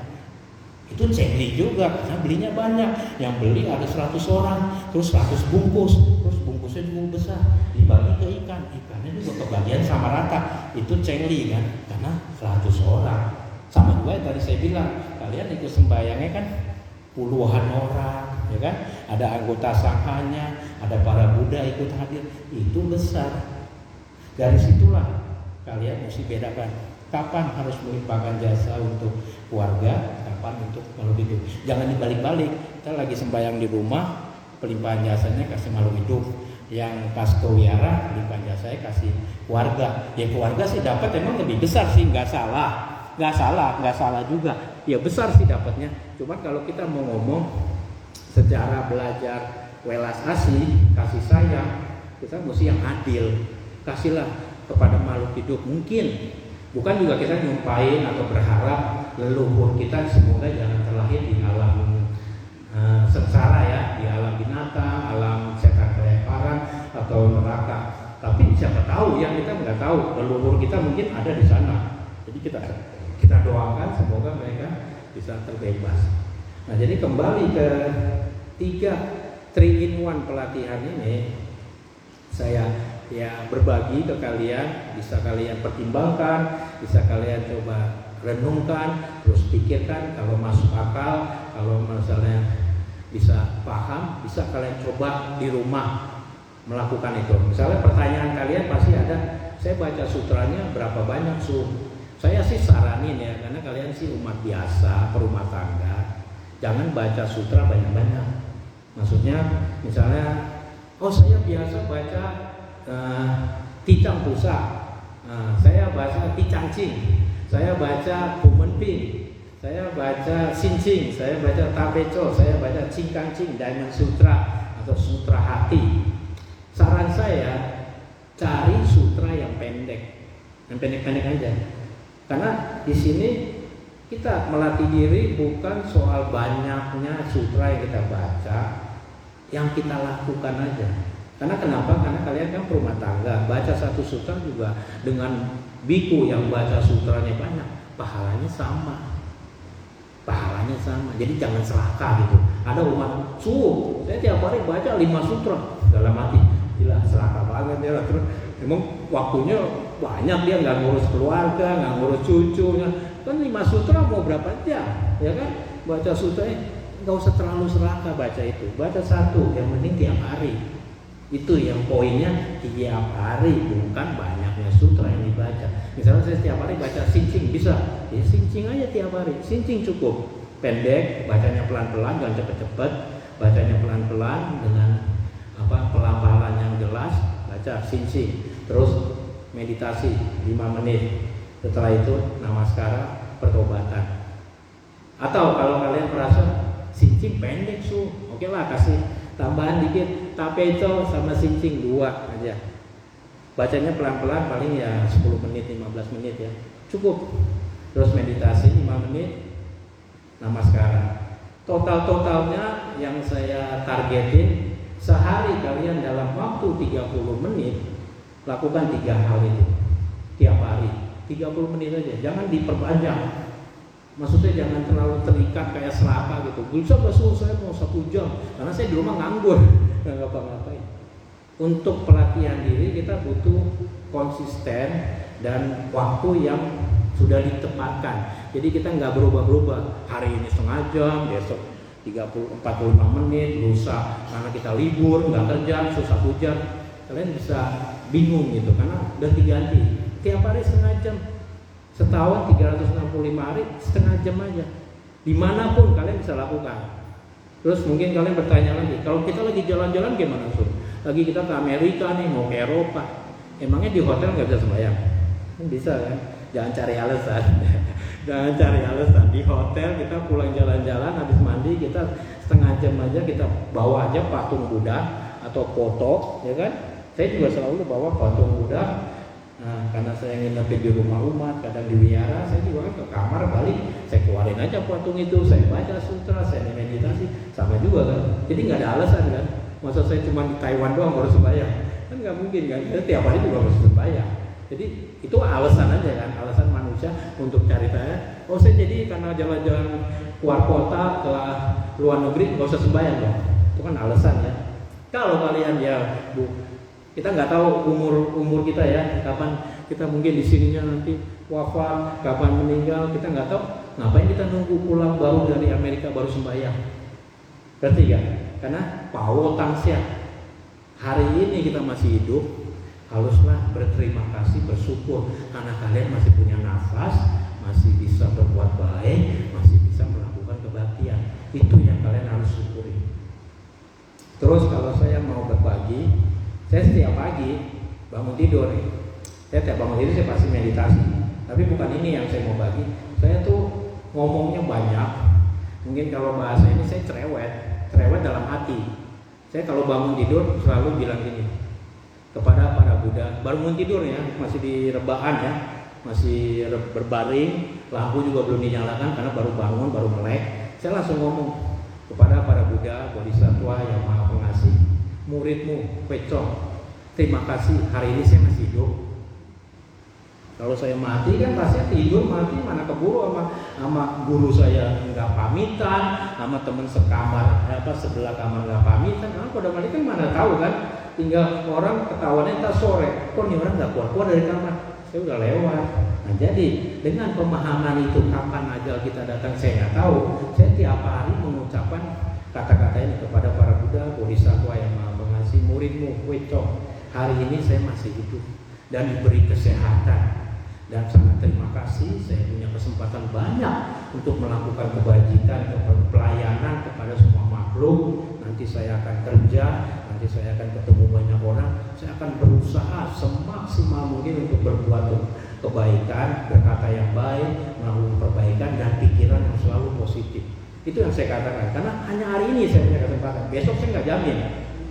Itu cengli juga karena belinya banyak. Yang beli ada 100 orang, terus 100 bungkus, terus bungkusnya juga besar, dibagi ke ikan, ikannya juga kebagian sama rata. Itu cengli kan, karena 100 orang. Sama juga yang tadi saya bilang, kalian ikut sembayangnya kan puluhan orang, ya kan? Ada anggota sanghanya, ada para Buddha ikut hadir, itu besar. Dari situlah kalian mesti bedakan kapan harus melimpahkan jasa untuk keluarga, kapan untuk makhluk hidup. Jangan dibalik-balik. Kita lagi sembahyang di rumah, pelimpahan jasanya kasih makhluk hidup. Yang pas ke wihara, pelimpahan jasanya kasih keluarga. Ya keluarga sih dapat emang lebih besar sih, nggak salah juga. Ya besar sih dapatnya. Cuma kalau kita mau ngomong secara belajar welas asih, kasih sayang, kita mesti yang adil. Kasihlah kepada makhluk hidup mungkin. Bukan juga kita nyumpahin atau berharap leluhur kita semoga jangan terlahir di alam sengsara ya, di alam binatang, alam setan keleparan atau neraka. Tapi siapa tahu ya, kita nggak tahu leluhur kita mungkin ada di sana. Jadi kita doakan semoga mereka bisa terbebas. Nah jadi kembali ke 3 in 1 pelatihan ini, saya ya berbagi ke kalian, bisa kalian pertimbangkan, bisa kalian coba renungkan, terus pikirkan kalau masuk akal, kalau misalnya bisa paham, bisa kalian coba di rumah melakukan itu. Misalnya pertanyaan kalian pasti ada, saya baca sutranya berapa banyak Saya sih saranin ya, karena kalian sih umat biasa, perumah tangga, jangan baca sutra banyak-banyak. Maksudnya misalnya, oh saya biasa baca Ticang Pusa, saya baca Ticang Cing, saya baca Bumenping, saya baca Sincing, saya baca Tabeco, saya baca Cingkang Cing, Diamond Sutra atau Sutra Hati. Saran saya cari sutra yang pendek, aja. Karena di sini kita melatih diri bukan soal banyaknya sutra yang kita baca, yang kita lakukan aja. Karena kenapa? Karena kalian kan perumah tangga, baca satu sutra juga dengan biku yang baca sutranya banyak, pahalanya sama. Jadi jangan serakah gitu. Ada umat saya tiap hari baca 5 sutra dalam hati, gila serakah banget ya. Terus emang waktunya banyak, dia nggak ngurus keluarga, nggak ngurus cucunya. Kan 5 sutra mau berapa jam, ya kan? Baca sutranya nggak usah terlalu serakah baca itu. Baca 1, yang penting tiap hari. Itu yang poinnya, tiap hari, bukan banyaknya sutra yang dibaca. Misalnya saya setiap hari baca Sincing, bisa, ya Sincing aja tiap hari. Sincing cukup, pendek, bacanya pelan-pelan, jangan cepet-cepet, bacanya pelan-pelan dengan pelafalan yang jelas, baca Sincing. Terus meditasi 5 menit. Setelah itu namaskara, pertobatan. Atau kalau kalian merasa Sincing pendek oke lah, kasih tambahan dikit, Tapeco sama Sincing 2 aja. Bacanya pelan-pelan, paling ya 10 menit, 15 menit ya, cukup. Terus meditasi 5 menit, namaskara. Totalnya yang saya targetin, sehari kalian dalam waktu 30 menit lakukan 3 hal itu tiap hari, 30 menit aja, jangan diperpanjang. Maksudnya jangan terlalu terikat kayak serakah gitu. Bisa saya mau 1 jam, karena saya di rumah nganggur, nggak ngapa-ngapain. Untuk pelatihan diri kita butuh konsisten dan waktu yang sudah ditempatkan. Jadi kita nggak berubah-berubah. Hari ini setengah jam, besok 45 menit, lusa karena kita libur nggak kerja, 1 jam. Kalian bisa bingung gitu karena ganti-ganti. Tiap hari setengah jam. Setahun 365 hari setengah jam aja. Dimanapun kalian bisa lakukan. Terus mungkin kalian bertanya lagi, kalau kita lagi jalan-jalan gimana Lagi kita ke Amerika nih, mau ke Eropa, emangnya di hotel nggak bisa sembahyang? Bisa kan? Jangan cari alasan. Jangan cari alasan. Di hotel kita pulang jalan-jalan, habis mandi kita setengah jam aja kita bawa aja patung Buddha atau foto, ya kan? Saya juga selalu bawa patung Buddha. Nah, karena saya nginep di rumah umat, kadang di wihara, saya juga ke kamar balik, saya keluarin aja patung itu, saya baca sutra, saya meditasi, sama juga kan. Jadi nggak ada alasan kan. Masa saya cuma di Taiwan doang baru sembahyang? Kan nggak mungkin kan. Kita tiap hari juga harus sembahyang. Jadi itu alasan aja kan, alasan manusia untuk cari saya. Oh saya jadi karena jalan-jalan keluar kota ke luar negeri nggak usah sembahyang dong. Itu kan alasan ya. Kalau kalian ya bu, kita nggak tahu umur kita ya, kapan kita mungkin di sininya nanti wafat, kapan meninggal kita nggak tahu. Ngapain kita nunggu pulang baru dari Amerika baru sembahyang? Berarti ya, karena Pawo Tangsya hari ini kita masih hidup, haruslah berterima kasih, bersyukur karena kalian masih punya nafas, masih bisa berbuat baik, masih bisa melakukan kebaktian. Itu yang kalian harus syukuri. Terus kalau saya mau berbagi, saya setiap pagi bangun tidur nih. Saya tiap bangun tidur saya pasti meditasi. Tapi bukan ini yang saya mau bagi. Saya tuh ngomongnya banyak. Mungkin kalau bahasa ini saya cerewet dalam hati. Saya kalau bangun tidur selalu bilang gini kepada para Buddha. Bangun tidur ya, masih di rebahan ya, masih berbaring, lampu juga belum dinyalakan karena baru bangun, baru melek. Saya langsung ngomong kepada para Buddha, Bodhisattva yang Maha Pengasih, muridmu, Pecong, terima kasih hari ini saya masih hidup. Kalau saya mati kan pasti tidur mati, mana keburu sama guru saya nggak pamitan, sama teman sekamar sebelah kamar nggak pamitan. Nah, pada mati kan mana tahu kan, tinggal orang ketahuannya entar sore, kok nih orang nggak keluar dari kamar, saya udah lewat. Nah jadi dengan pemahaman itu kapan ajal kita datang saya nggak tahu. Saya tiap hari mengucapkan kata-kata ini kepada para Buddha, Bodhisattva yang Maha Pengasih, muridmu, Wecong, hari ini saya masih hidup dan diberi kesehatan. Dan sangat terima kasih saya punya kesempatan banyak untuk melakukan kebajikan, pelayanan kepada semua makhluk. Nanti saya akan kerja, nanti saya akan ketemu banyak orang. Saya akan berusaha semaksimal mungkin untuk berbuat kebaikan, berkata yang baik, melakukan perbaikan dan pikiran yang selalu positif. Itu yang saya katakan. Karena hanya hari ini saya punya kesempatan. Besok saya nggak jamin.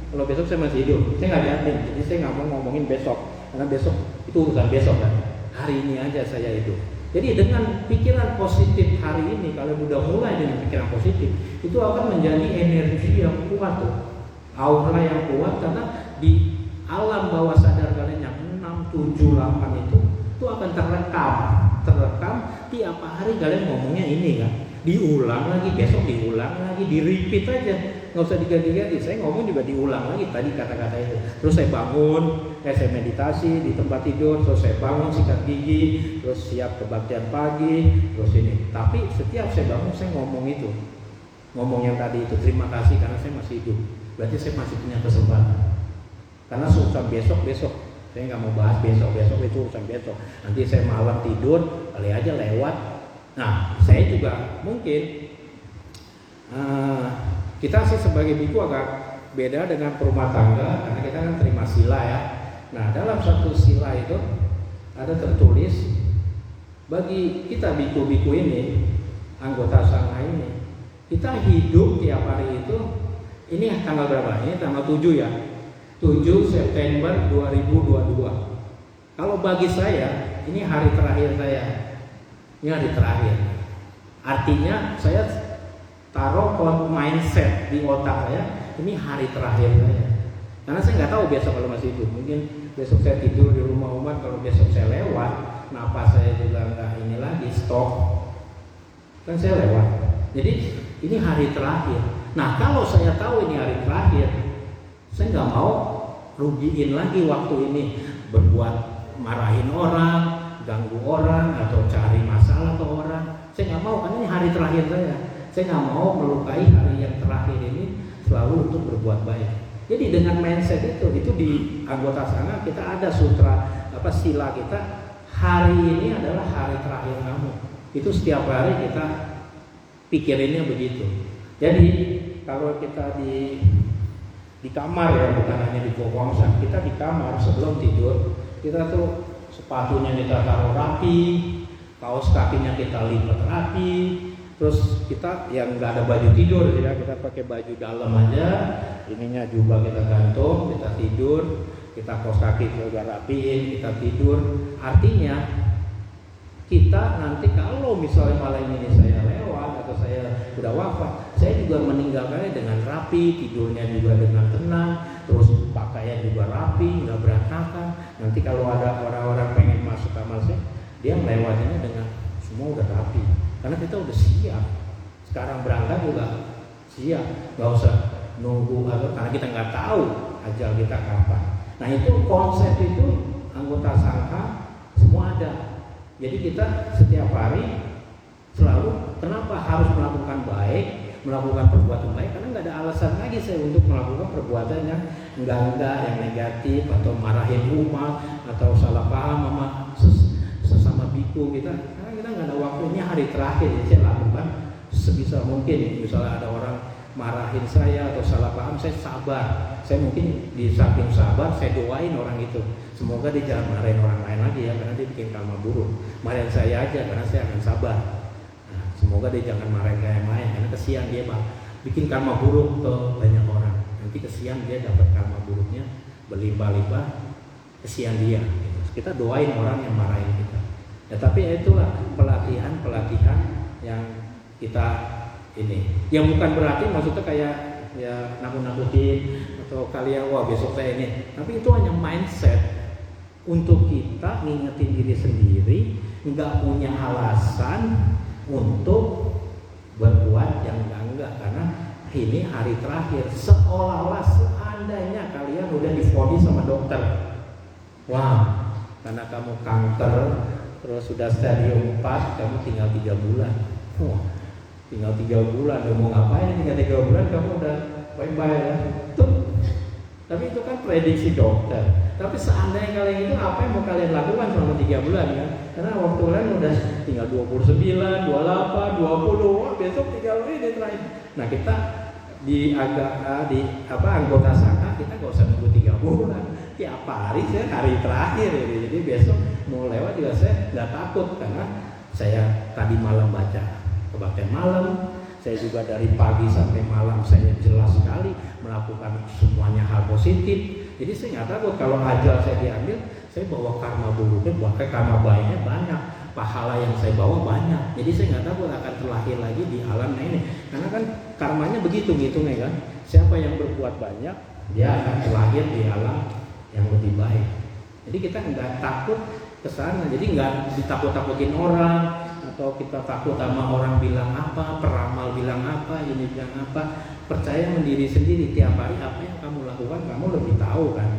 Kalau besok saya masih hidup, saya nggak jamin. Jadi saya nggak mau ngomongin besok, karena besok itu urusan besok kan. Hari ini aja saya hidup. Jadi dengan pikiran positif hari ini, kalau sudah mulai dengan pikiran positif, itu akan menjadi energi yang kuat tuh, aura yang kuat, karena di alam bawah sadar kalian yang 6, 7, 8 itu akan terekam tiap hari kalian ngomongnya ini kan, diulang lagi, besok diulang lagi, di repeat aja, nggak usah diganti-ganti. Saya ngomong juga diulang lagi tadi kata-kata itu. Terus saya bangun, saya meditasi di tempat tidur, terus saya bangun sikat gigi, terus siap kebaktian pagi, terus ini. Tapi setiap saya bangun saya ngomong itu, ngomong yang tadi itu, terima kasih karena saya masih hidup. Berarti saya masih punya kesempatan. Karena urusan besok, saya nggak mau bahas besok itu urusan besok. Nanti saya malam tidur, kali aja lewat. Nah, saya juga mungkin kita sih sebagai biku agak beda dengan perumah tangga karena kita kan terima sila ya. Nah, dalam satu sila itu ada tertulis bagi kita biku-biku ini, anggota sangha ini, kita hidup tiap hari itu. Ini tanggal berapa? Ini tanggal 7 ya. 7 September 2022. Kalau bagi saya, ini hari terakhir saya. Ini hari terakhir. Artinya saya taruh mindset di otak saya, ini hari terakhir saya. Karena saya nggak tahu besok kalau masih hidup. Mungkin besok saya tidur di rumah umat, kalau besok saya lewat, napas saya juga nggak ini lagi, stop. Kan saya lewat. Jadi ini hari terakhir. Nah kalau saya tahu ini hari terakhir, saya nggak mau rugiin lagi waktu ini berbuat marahin orang, ganggu orang, atau cari masalah ke orang. Saya nggak mau, karena ini hari terakhir saya. Saya nggak mau melukai hari yang terakhir ini selalu untuk berbuat baik. Jadi dengan mindset itu di anggota sangha kita ada sutra sila kita, hari ini adalah hari terakhir kamu. Itu setiap hari kita pikirinnya begitu. Jadi kalau kita di kamar ya, bukan hanya di gowongsan, kita di kamar sebelum tidur kita tuh sepatunya kita taruh rapi, kaos kakinya kita lipat rapi, terus kita yang nggak ada baju tidur ya, kita pakai baju dalam aja, ininya juga kita gantung, kita tidur, kita kaos kaki juga rapiin, kita tidur. Artinya kita nanti kalau misalnya malam ini saya lewat atau saya udah wafat, saya juga meninggalkannya dengan rapi, tidurnya juga dengan tenang, terus pakaian juga rapi, nggak berantakan. Nanti kalau ada orang-orang pengen masuk kamar saya, dia melewatinya dengan semua udah rapi, karena kita udah siap. Sekarang berangkat juga siap, nggak usah nunggu atau karena kita nggak tahu ajal kita kapan. Nah itu konsep itu anggota sangka semua ada. Jadi kita setiap hari selalu kenapa harus melakukan baik, melakukan perbuatan baik, karena nggak ada alasan lagi saya untuk melakukan perbuatan yang enggak yang negatif atau marahin umat atau salah paham sama sesama biku kita, karena kita nggak ada waktunya. Hari terakhir jadi saya lakukan sebisa mungkin. Misalnya ada orang marahin saya atau salah paham, saya sabar. Saya mungkin di samping sabar, saya doain orang itu semoga dia jangan marahin orang lain lagi ya, karena dia bikin karma buruk. Marahin saya aja karena saya akan sabar. Nah, semoga dia jangan marahin yang lain, karena kesian dia bikin karma buruk ke banyak orang. Nanti kesian dia dapat karma buruknya berlimpah-limpah, kesian dia. Kita doain orang yang marahin kita. Ya, tapi itulah pelatihan yang kita ini. Yang bukan berarti maksudnya kayak ya nakut-nakutin atau kalian wah besok saya ini. Tapi itu hanya mindset untuk kita ngingetin diri sendiri, nggak punya alasan untuk berbuat yang enggak, karena ini hari terakhir. Seolah-olah seandainya kalian udah divonis sama dokter, wah karena kamu kanker terus sudah stadium 4, kamu tinggal 3 bulan. Wah, tinggal 3 bulan, mau ngapain tinggal 3 bulan, kamu udah bye-bye ya. Tapi itu kan prediksi dokter. Tapi seandainya kalian itu apa yang mau kalian lakukan selama 3 bulan ya? Karena waktu kalian udah tinggal 29, 28, 20, wah besok tinggal ini terakhir. Nah kita di anggota sangka kita gak usah nunggu 3 bulan. Tiap hari saya hari terakhir gitu. Jadi besok mau lewat juga saya nggak takut, karena saya tadi malam baca kebaktian malam, saya juga dari pagi sampai malam saya jelas sekali melakukan semuanya hal positif. Jadi saya nggak takut kalau ajal saya diambil, saya bawa karma buruknya, bahkan karma baiknya banyak, pahala yang saya bawa banyak. Jadi saya nggak takut akan terlahir lagi di alam ini, karena kan karmanya begitu ngitungnya kan. Siapa yang berbuat banyak, dia akan terlahir di alam yang lebih baik. Jadi kita nggak takut ke sana. Jadi nggak ditakut-takutin orang, atau kita takut sama orang bilang apa, peramal bilang apa, ini bilang apa. Percaya mendiri sendiri. Tiap hari apa yang kamu lakukan, kamu lebih tahu kan.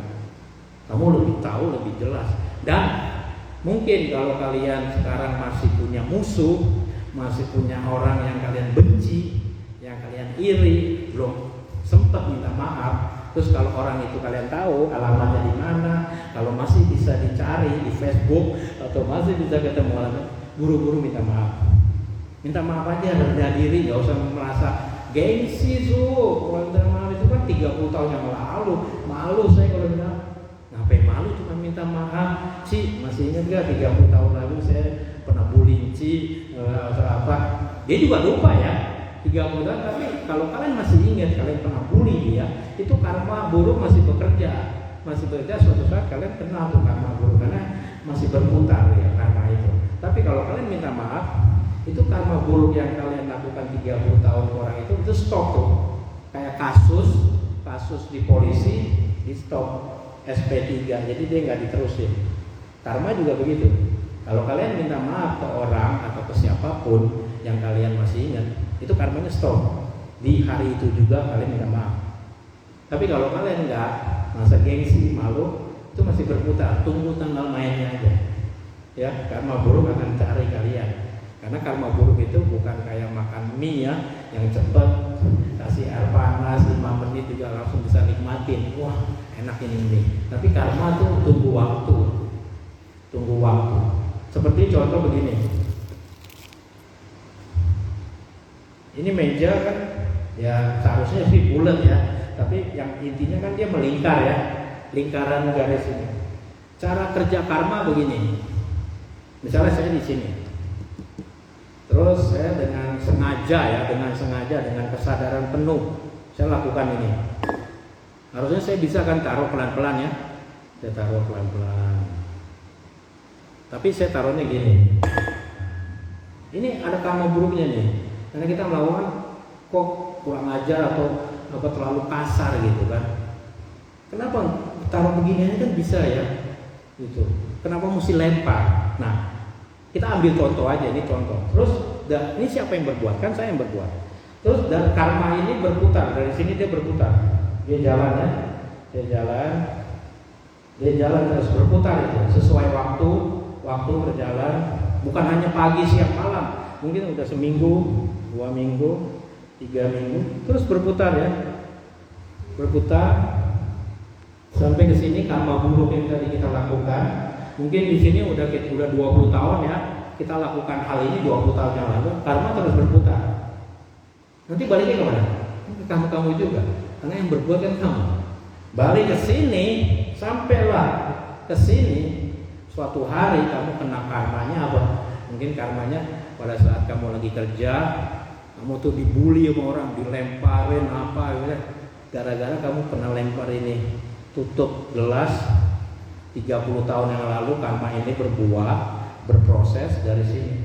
Kamu lebih tahu, lebih jelas. Dan mungkin kalau kalian sekarang masih punya musuh, masih punya orang yang kalian benci, yang kalian iri, belum sempat minta maaf. Terus kalau orang itu kalian tahu alamatnya di mana, kalau masih bisa dicari di Facebook atau masih bisa ketemu orang, buru-buru minta maaf. Minta maaf aja, rendah diri, gak usah merasa gengsi tuh. Kalau minta maaf itu kan 30 tahun yang lalu. Malu saya kalau bilang, ngapain malu cuma minta maaf. Ci, masih ingat gak 30 tahun lalu saya pernah bullying Ci atau apa. Dia juga lupa ya 30 tahun, tapi kalau kalian masih ingat kalian pernah bully dia, itu karma buruk masih bekerja. Suatu saat kalian kenal tuh karma buruk, karena masih berputar ya karma itu. Tapi kalau kalian minta maaf, itu karma buruk yang kalian lakukan 30 tahun ke orang itu stop tuh. Kayak kasus di polisi di stop SP3, jadi dia nggak diterusin. Karma juga begitu. Kalau kalian minta maaf ke orang atau ke siapapun yang kalian masih ingat, itu karmanya stop. Di hari itu juga kalian minta maaf. Tapi kalau kalian nggak, masa gengsi, malu, itu masih berputar. Tunggu tanggal mainnya aja. Ya, karma buruk akan cari kalian. Karena karma buruk itu bukan kayak makan mie ya, yang cepat, kasih air panas 5 menit juga langsung bisa nikmatin. Wah, enak ini mie. Tapi karma tuh tunggu waktu. Seperti contoh begini. Ini meja kan ya seharusnya sih bulat ya, tapi yang intinya kan dia melingkar ya, lingkaran garis ini. Cara kerja karma begini. Misalnya saya di sini, Terus saya dengan sengaja dengan kesadaran penuh saya lakukan ini. Harusnya saya bisa kan taruh pelan-pelan ya. Saya taruh pelan-pelan. Tapi saya taruhnya gini. Ini ada karma buruknya nih. Karena kita melakukan kok kurang ajar atau terlalu kasar gitu kan. Kenapa taruh begini kan bisa ya? Gitu. Kenapa mesti lempar? Nah, kita ambil contoh aja, ini contoh. Terus ini siapa yang berbuat? Kan saya yang berbuat. Terus dan karma ini berputar, dari sini dia berputar. Dia jalan ya. Dia jalan terus berputar itu sesuai waktu berjalan, bukan hanya pagi, siang, malam. Mungkin udah seminggu, 2 minggu, 3 minggu, terus berputar ya. Berputar sampai ke sini karma buruk yang tadi kita lakukan. Mungkin di sini udah 20 tahun ya. Kita lakukan hal ini 20 tahun yang lalu, karma terus berputar. Nanti baliknya kemana? Ke kamu juga, karena yang berbuat kan kamu. Balik ke sini, sampailah ke sini. Suatu hari kamu kena karmanya apa? Mungkin karmanya pada saat kamu lagi kerja, kamu tuh dibully sama orang, dilemparin apa gitu. Gara-gara kamu kena lempar ini, tutup gelas 30 tahun yang lalu, karma ini berbuah, berproses dari sini.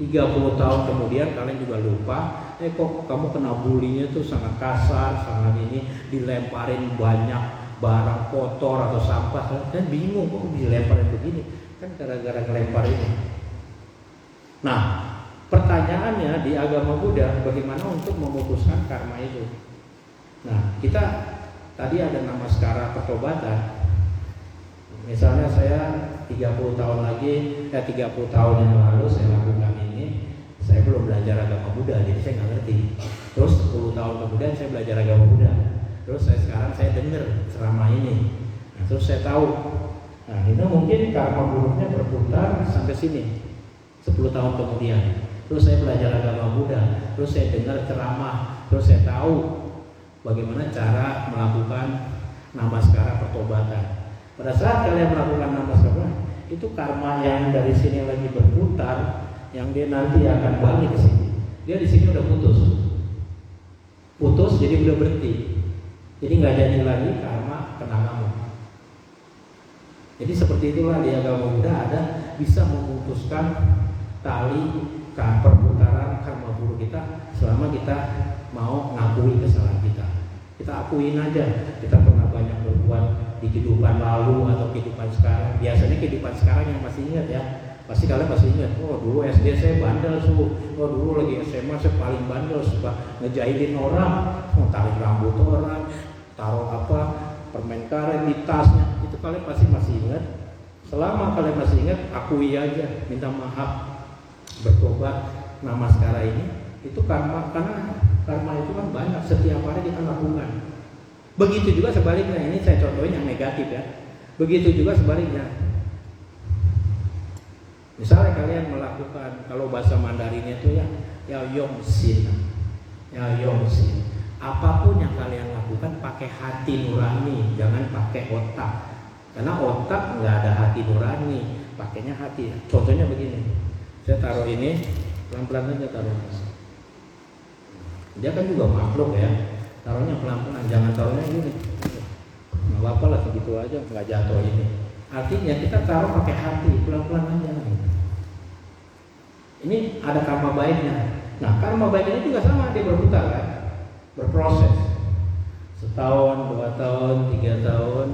30 tahun kemudian kalian juga lupa, kok kamu kena bulinya tuh sangat kasar, sangat ini, dilemparin banyak barang kotor atau sampah, dan bingung kok dilemparin begini, kan gara-gara ngelempar ini. Nah, pertanyaannya di agama Buddha, bagaimana untuk memutuskan karma itu? Nah, kita tadi ada namaskara pertobatan. Misalnya saya 30 tahun lagi, 30 tahun yang lalu saya lakukan ini, saya belum belajar agama Buddha, jadi saya nggak ngerti. Terus 10 tahun kemudian saya belajar agama Buddha. Terus sekarang saya dengar ceramah ini. Nah, terus saya tahu. Nah, itu mungkin karma buruknya berputar sampai sini. 10 tahun kemudian. Terus saya belajar agama Buddha. Terus saya dengar ceramah. Terus saya tahu bagaimana cara melakukan namaskara pertobatan. Pada saat kalian melakukan namaskara, itu karma yang dari sini lagi berputar, yang dia nanti akan balik ke sini. Dia di sini udah putus, jadi udah berhenti. Jadi nggak jadi lagi karma kena kamu. Jadi seperti itulah di agama Buddha ada bisa memutuskan tali perputaran karma buruk kita selama kita mau ngakui kesalahan kita. Kita akuin aja, kita pernah banyak berbuat di kehidupan lalu atau kehidupan sekarang. Biasanya kehidupan sekarang yang masih ingat ya. Pasti kalian masih ingat, oh dulu SD saya bandel oh dulu lagi SMA saya paling bandel, suka ngejailin orang, tarik rambut orang, taruh permen karet di tasnya. Itu kalian pasti masih ingat. Selama kalian masih ingat, akui aja, minta maaf, bertobat, namaskara ini. Itu karena karma itu kan banyak, setiap hari kita lakukan. Begitu juga sebaliknya, ini saya contohin yang negatif ya. Begitu juga sebaliknya. Misalnya kalian melakukan, kalau bahasa Mandarinnya itu ya yongsin. Apapun yang kalian lakukan pakai hati nurani, jangan pakai otak. Karena otak nggak ada hati nurani, pakainya hati. Contohnya begini, saya taruh ini, pelan-pelan aja taruh. Dia kan juga makhluk ya, taruhnya pelan-pelan, jangan taruhnya gini. Nggak apa-apa lah, segitu aja, nggak jatuh ini. Artinya kita taruh pakai hati, pelan-pelan aja. Ini ada karma baiknya. Nah, karma baiknya juga sama, dia berputar kan, berproses. Setahun, 2 tahun, 3 tahun,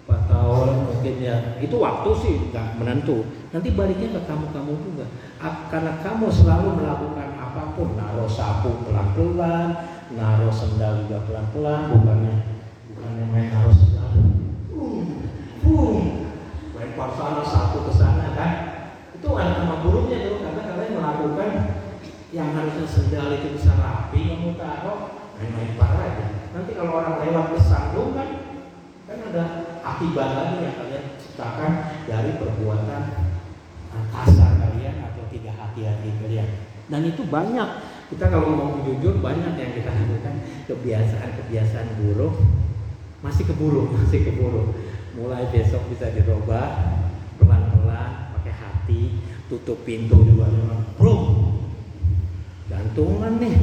4 tahun, mungkin ya. Itu waktu sih nggak menentu. Nanti baliknya ke kamu juga. Karena kamu selalu melakukan apapun, naruh sapu pelan-pelan, naruh sendal juga pelan-pelan, bukannya main naruh sendal. Lempar sana sapu ke sana kan. Itu ada karma buruknya tuh, karena kalian melakukan yang harusnya sendal itu bisa rapi, kamu taruh main-main parah aja. Nanti kalau orang lewat kesandung kan ada akibat lagi yang kalian ciptakan dari perbuatan kasar kalian atau tidak hati-hati kalian. Dan itu banyak. Kita kalau mau jujur banyak yang kita lakukan kebiasaan buruk masih keburu. Mulai besok bisa dirubah pelan-pelan pakai hati, tutup pintu juga, bro, jantungan nih,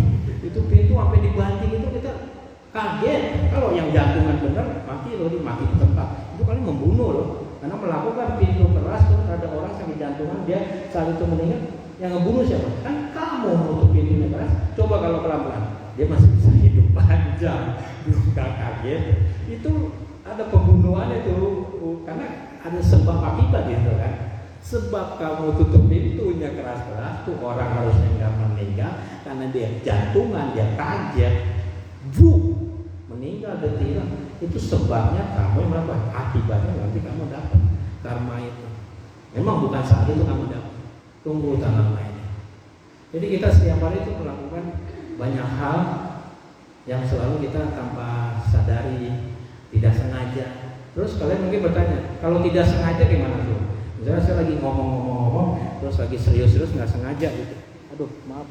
itu pintu sampai dibanting itu kita kaget. Kalau yang jantungan benar mati loh, mati di tempat. Itu kali membunuh loh, karena melakukan pintu keras terus ada orang sakit jantungan, dia saat itu meninggal. Yang ngebunuh siapa? Kan kamu menutup pintunya keras. Coba kalau pelan-pelan, dia masih bisa hidup panjang. Belum kaget. Itu ada pembunuhan itu, karena ada sebab akibat gitu kan. Sebab kamu tutup pintunya keras-keras, tuh orang harusnya nggak meninggal karena dia jantungan, dia kaget, meninggal dan tidak. Itu sebabnya kamu yang melakukan, akibatnya nanti kamu dapat karma itu. Memang bukan saat itu kamu dapat, tunggu tanggal mainnya. Jadi kita setiap hari itu melakukan banyak hal yang selalu kita tanpa sadari, tidak sengaja. Terus kalian mungkin bertanya, kalau tidak sengaja gimana tuh? Misalnya saya lagi ngomong, terus lagi serius-serius nggak sengaja gitu. Aduh, maaf,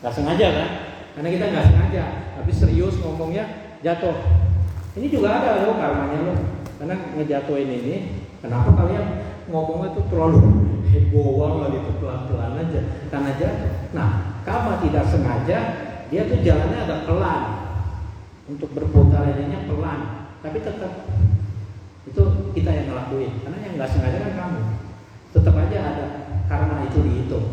nggak sengaja kan? Karena kita nggak sengaja, tapi serius ngomongnya jatuh. Ini juga ada loh karmanya loh. Karena ngejatuhin ini, kenapa kalian ngomongnya tuh terlalu heboh banget gitu, pelan-pelan aja, karena jatuh. Nah, karma tidak sengaja, dia tuh jalannya agak pelan, untuk berputar ininya pelan, tapi tetap itu kita yang ngelakuin, karena yang nggak sengaja kan kamu. Tetap aja ada karma itu dihitung.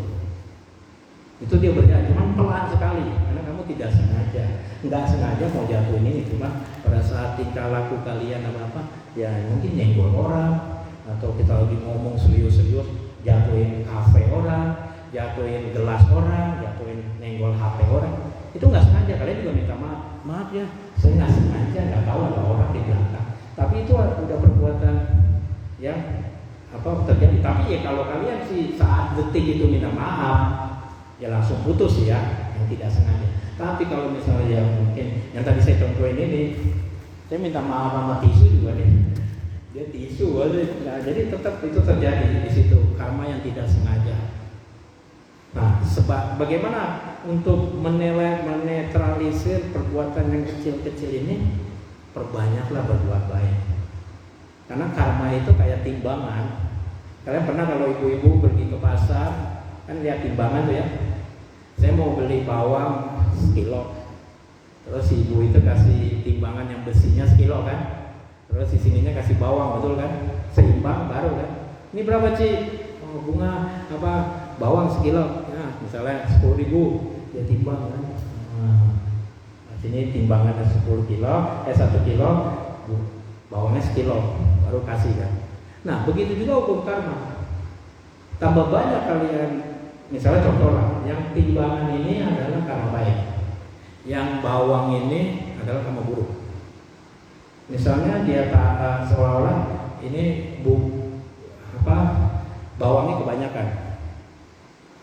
Itu dia berjalan, cuma pelan sekali, karena kamu tidak sengaja, nggak sengaja mau jatuhin ini, cuma pada saat tingkah laku kalian apa ya mungkin nyenggol orang, atau kita lagi ngomong serius-serius, jatuhin kafe orang, jatuhin gelas orang, jatuhin nyenggol HP orang, itu nggak sengaja. Kalian juga minta maaf ya, saya nggak sengaja, nggak tahu ada orang di belakang. Tapi itu udah perbuatan yang terjadi. Tapi ya kalau kalian sih saat detik itu minta maaf, ya langsung putus ya, yang tidak sengaja. Tapi kalau misalnya yang mungkin yang tadi saya contohin ini, saya minta maaf sama tisu juga deh, dia tisu aja. Nah, jadi tetap itu terjadi di situ karma yang tidak sengaja. Nah, bagaimana untuk menetralisir perbuatan yang kecil-kecil ini? Perbanyaklah berbuat baik. Karena karma itu kayak timbangan. Kalian pernah kalau ibu-ibu pergi ke pasar, kan lihat timbangan tuh ya. Saya mau beli bawang sekilo, terus si ibu itu kasih timbangan yang besinya sekilo kan, terus di sininya kasih bawang, betul kan? Seimbang baru kan. Ini berapa Ci? Oh, bunga bawang sekilo. Nah, misalnya 10.000, dia timbang kan. Sini timbangannya 10 kilo, 1 kilo, bawangnya sekilo, baru kasih kan. Nah, begitu juga hukum karma. Tambah banyak kalian, misalnya contoh lah, yang timbangan ini adalah karma baik, yang bawang ini adalah karma buruk. Misalnya dia seolah-olah ini bawangnya kebanyakan.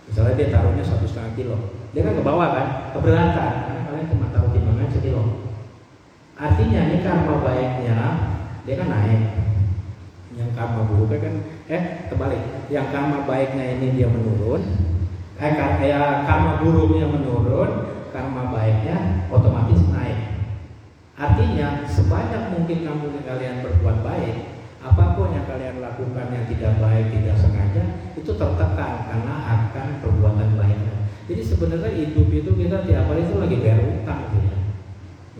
Misalnya dia taruhnya 1,5 kilo, dia kan ke bawah kan, keberatan, karena kalian cuma taruh timbangan sekilo. Artinya ini karma baiknya dia kan naik, yang karma buruknya kan terbalik, yang karma baiknya ini dia menurun, karma buruknya menurun, karma baiknya otomatis naik. Artinya sebanyak mungkin kalian berbuat baik, apapun yang kalian lakukan yang tidak baik, tidak sengaja, itu tertekan karena akan perbuatan baiknya. Jadi sebenarnya hidup itu kita tiap hari itu lagi bayar utang gitu ya.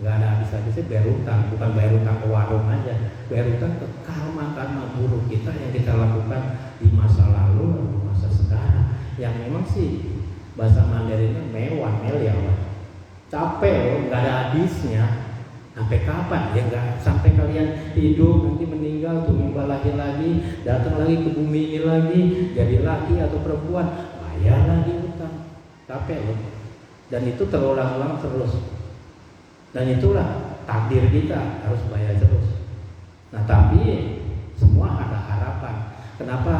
Nggak ada habis-habisnya bayar utang, bukan bayar utang ke warung aja, bayar utang ke karma buruk kita yang kita lakukan di masa lalu dan di masa sekarang. Yang memang sih bahasa Mandarinnya mewah, meliau, capek loh, nggak ada habisnya. Sampai kapan? Ya nggak sampai kalian hidup nanti meninggal, tumbuh lagi, datang lagi ke bumi ini lagi, jadi laki atau perempuan, bayar lagi utang, capek loh. Dan itu terulang-ulang terus. Dan itulah takdir kita, harus bayar terus. Nah tapi semua ada harapan. Kenapa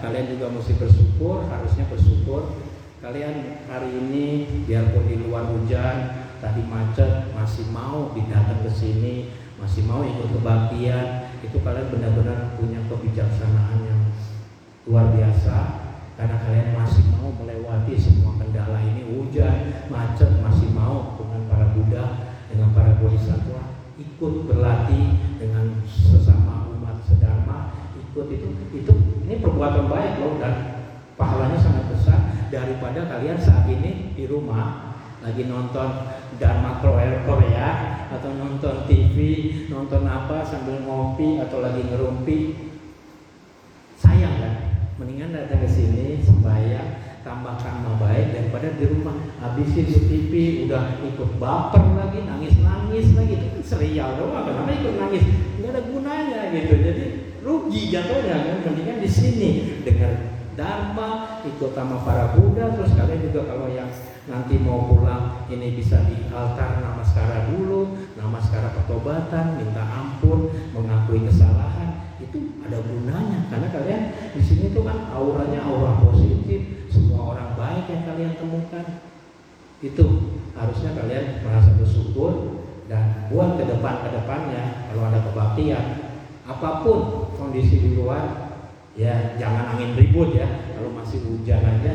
kalian juga mesti bersyukur? Harusnya bersyukur. Kalian hari ini biarpun di luar hujan, tadi macet, masih mau datang ke sini, masih mau ikut kebaktian, itu kalian benar-benar punya kebijaksanaan yang luar biasa. Karena kalian masih mau melewati semua kendala ini, hujan, macet, masih mau dengan para Buddha, dengan para bodhisattva, ikut berlatih dengan sesama umat sedharma, ikut itu ini perbuatan baik loh, dan pahalanya sangat besar. daripada kalian saat ini di rumah lagi nonton drama Korea atau nonton TV, nonton apa sambil ngopi atau lagi ngerumpi. Sayang kan? Mendingan datang ke sini sembahyang, tambahkan karma baik daripada di rumah habisin di TV udah ikut baper lagi, nangis lagi. Itu kan serial doang, kenapa ikut nangis? Nggak ada gunanya gitu. Jadi rugi jatuhnya kan. Mendingan di sini dengar Dharma, ikut sama para Buddha. Terus kalian juga kalau yang nanti mau pulang ini bisa di altar namaskara dulu, namaskara pertobatan, minta ampun, mengakui kesalahan. Itu ada gunanya karena kalian di sini tuh kan auranya aura positif, semua orang baik yang kalian temukan. Itu harusnya kalian merasa bersyukur dan buat kedepannya kalau ada kebaktian apapun kondisi di luar, ya jangan angin ribut ya. Kalau masih hujan aja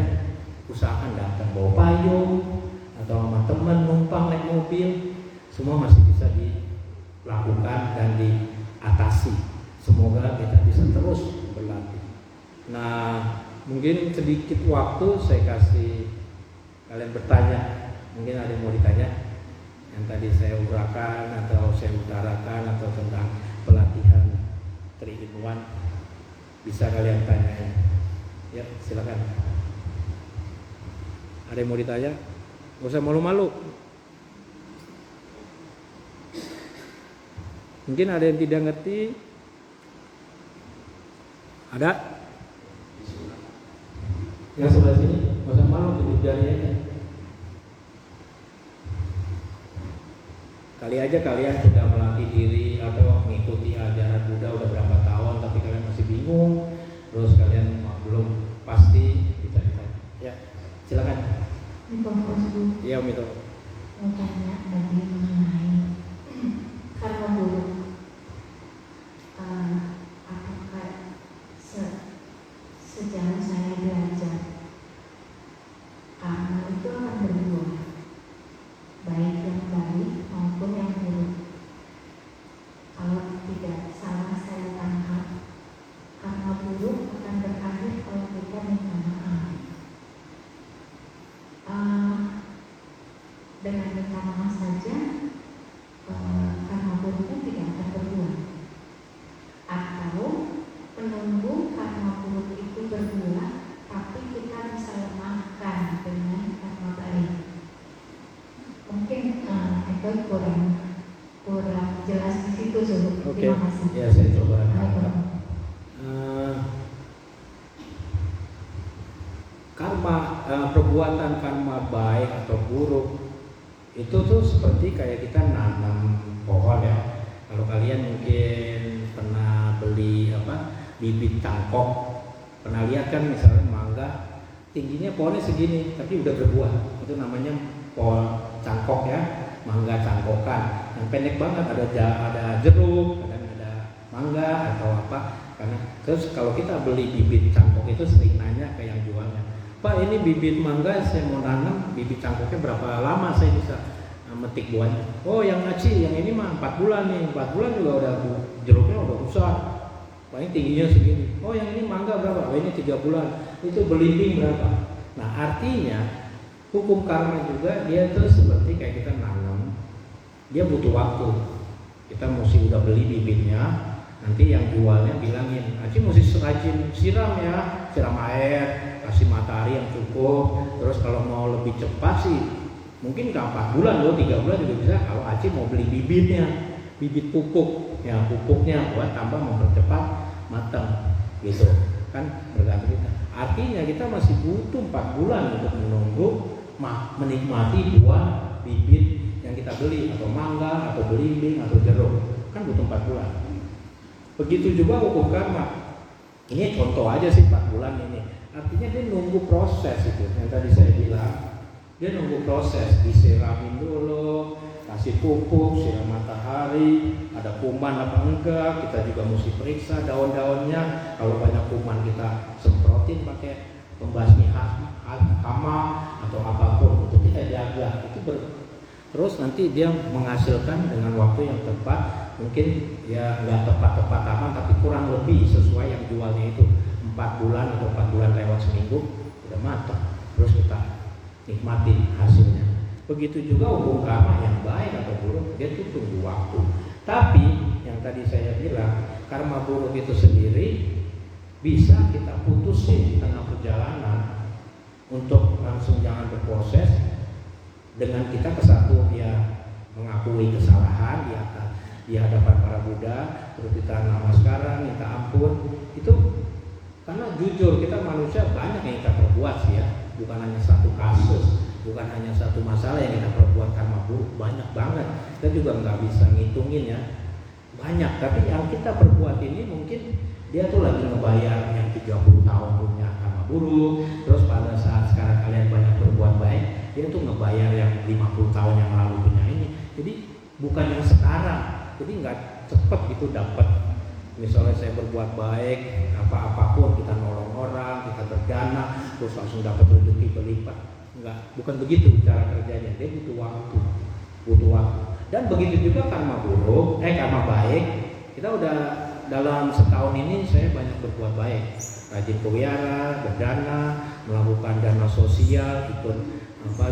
usahakan datang bawa payung atau sama teman numpang naik mobil, semua masih bisa dilakukan dan diatasi. Semoga kita bisa terus berlatih. Nah, mungkin sedikit waktu saya kasih kalian bertanya. Mungkin ada yang mau ditanya yang tadi saya urakan atau saya utarakan atau tentang pelatihan 3-in-1 bisa kalian tanya ya. Silakan. Ada yang mau ditanya? Gak usah malu-malu. Mungkin ada yang tidak ngerti. Ada? Yang sebelah sini, gak usah malu, tunjuk jari aja. Kali aja kalian sudah melatih diri atau mengikuti ajaran Buddha udah berapa tahun, tapi kalian masih bingung, terus kalian belum pasti bisa ditanya. Ya, silakan. Iya, Om itu. Mau tanya tadi mengenai karma buruk. Apakah sejauh saya belajar karma itu akan berbuah, baik yang baik maupun yang buruk. Kalau tidak salah saya tangkap, karma buruk akan berakhir kalau kita minta maaf. Dengan minta maaf saja karma buruknya tidak akan berbuah, atau menunggu karma buruk itu berbuah tapi kita bisa lemahkan dengan karma baik. Mungkin itu kurang jelas di situ. Oke. Terima kasih. Ya, saya coba. Karma, perbuatan karma baik atau buruk itu tuh seperti kayak kita nanam pohon ya. Kalau kalian mungkin pernah beli bibit cangkok, pernah lihat kan misalnya mangga tingginya pohonnya segini tapi udah berbuah, itu namanya pohon cangkok ya, mangga cangkokan. Yang pendek banget ada jeruk, ada mangga atau apa. Karena terus kalau kita beli bibit cangkok itu sering nanya ke yang jualnya, Pak, ini bibit mangga saya mau tanam, bibit cangkoknya berapa lama saya bisa metik buahnya? Oh, yang ngaci, yang ini mah 4 bulan nih, 4 bulan juga udah jeruknya udah besar, paling tingginya segini. Oh, yang ini mangga berapa? Oh, ini 3 bulan, itu belimbing berapa? Nah, artinya hukum karma juga dia tuh seperti kayak kita nanam, dia butuh waktu. Kita mesti udah beli bibitnya, nanti yang jualnya bilangin, Aci mesti rajin siram ya, siram air, kasih matahari yang cukup. Terus kalau mau lebih cepat sih mungkin ke 4 bulan loh, 3 bulan juga bisa. Kalau Aci mau beli bibitnya, bibit pupuk ya, pupuknya buat tambah mempercepat matang gitu kan, bergantung kita. Artinya kita masih butuh 4 bulan untuk menunggu menikmati buah bibit yang kita beli, atau mangga atau belimbing atau jeruk, kan butuh 4 bulan. Begitu juga hukum karma. Ini contoh aja sih 4 bulan ini. Artinya dia nunggu proses itu. Yang tadi saya bilang, dia nunggu proses, disiramin dulu, kasih pupuk, siram matahari, ada kuman apa enggak, kita juga mesti periksa daun-daunnya. Kalau banyak kuman kita semprotin pakai pembasmi hama atau apapun untuk kita jaga. Terus nanti dia menghasilkan dengan waktu yang tepat. Mungkin ya nggak tepat-tepat aman, tapi kurang lebih sesuai yang jualnya itu 4 bulan atau 4 bulan lewat seminggu udah matang terus kita nikmati hasilnya. Begitu juga hukum karma yang baik atau buruk, dia itu tunggu waktu. Tapi yang tadi saya bilang, karma buruk itu sendiri bisa kita putusin di tengah perjalanan untuk langsung jangan berproses, dengan kita kesatu ya mengakui kesalahan di hadapan para Buddha, terus kita namaskara, minta ampun. Itu karena jujur kita manusia banyak yang kita perbuat sih ya, bukan hanya satu kasus, bukan hanya satu masalah yang kita perbuat karma buruk, banyak banget. Kita juga nggak bisa ngitungin ya, banyak. Tapi yang kita perbuat ini mungkin dia tuh lagi ngebayar yang 30 tahun punya karma buruk, terus pada saat sekarang kalian banyak berbuat baik, dia tuh ngebayar yang 50 tahun yang lalu punya ini. Jadi bukan yang sekarang, jadi nggak cepet gitu dapat. Misalnya saya berbuat baik, apapun, kita nolong orang, kita berdana, terus langsung dapat rezeki berlipat. Enggak, bukan begitu cara kerjanya. Dia butuh waktu. Dan begitu juga karma buruk, karma baik. Kita udah dalam setahun ini saya banyak berbuat baik, rajin kewiyara, berdana, melakukan dana sosial, ikut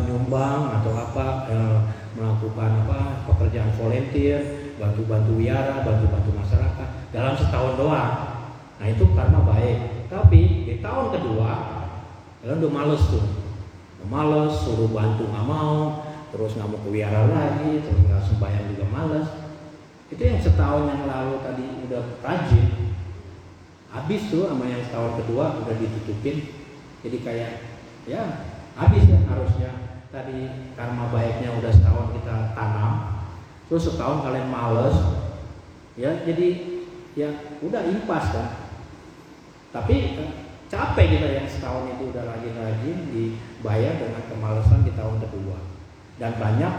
nyumbang atau melakukan pekerjaan volunteer, bantu wiyara, bantu masyarakat dalam setahun doang. Nah itu karma baik. Tapi di tahun kedua kalian udah males suruh bantu nggak mau, terus nggak mau kewiyara lagi, terus nggak sembahyang juga males. Itu yang setahun yang lalu tadi udah rajin, habis tuh sama yang setahun kedua udah ditutupin. Jadi kayak ya habis ya, harusnya tadi karma baiknya udah setahun kita tanam, terus setahun kalian males ya, jadi ya udah impas kan. Tapi capek kita yang setahun itu udah rajin dibayar dengan kemalasan di tahun kedua. Dan banyak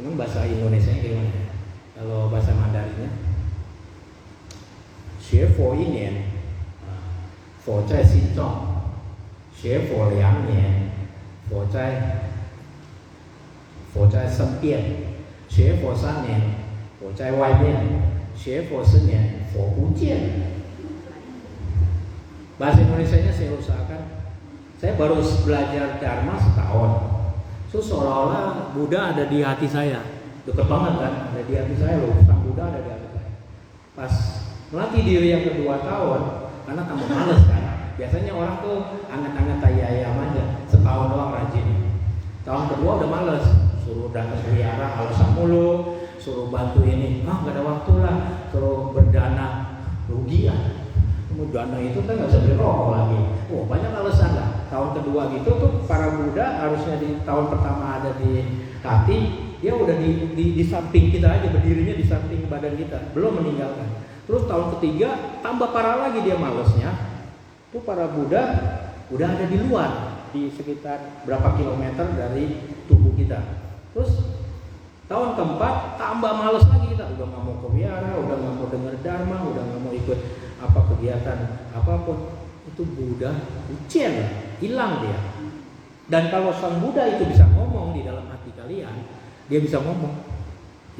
cuman bahasa Indonesia gimana ya? Kalau bahasa Mandarinnya学佛1年佛在心中，学佛2年佛在身边，学佛3年佛在外面，学佛10年佛不见。Bahasa Indonesianya saya usahakan. Saya baru belajar Dharma setahun, so seolah-olah Buddha ada di hati saya, deket banget kan, ada di hati saya loh, sang Buddha ada di hati saya. Pas melatih diri yang kedua tahun, karena tambah males kan. Biasanya orang tuh anget-anget ayam aja, setahun doang rajin. Tahun kedua udah males, suruh datang wiyara alasan mulu, suruh bantu ini, nggak ada waktu lah, suruh berdana, rugi ya. Dana itu kan nggak bisa beli rokok lagi. Banyak alasan lah. Tahun kedua gitu tuh para Buddha harusnya di tahun pertama ada di hati, dia udah di samping kita aja, berdirinya di samping badan kita, belum meninggalkan. Terus tahun ketiga tambah parah lagi dia malesnya. Tuh para Buddha udah ada di luar, di sekitar berapa kilometer dari tubuh kita. Terus tahun keempat tambah males lagi kita, udah nggak mau ke wiyara, udah nggak mau dengar dharma, udah nggak mau ikut kegiatan apapun. Itu Buddha ucil, hilang dia. Dan kalau sang Buddha itu bisa ngomong di dalam hati kalian, dia bisa ngomong,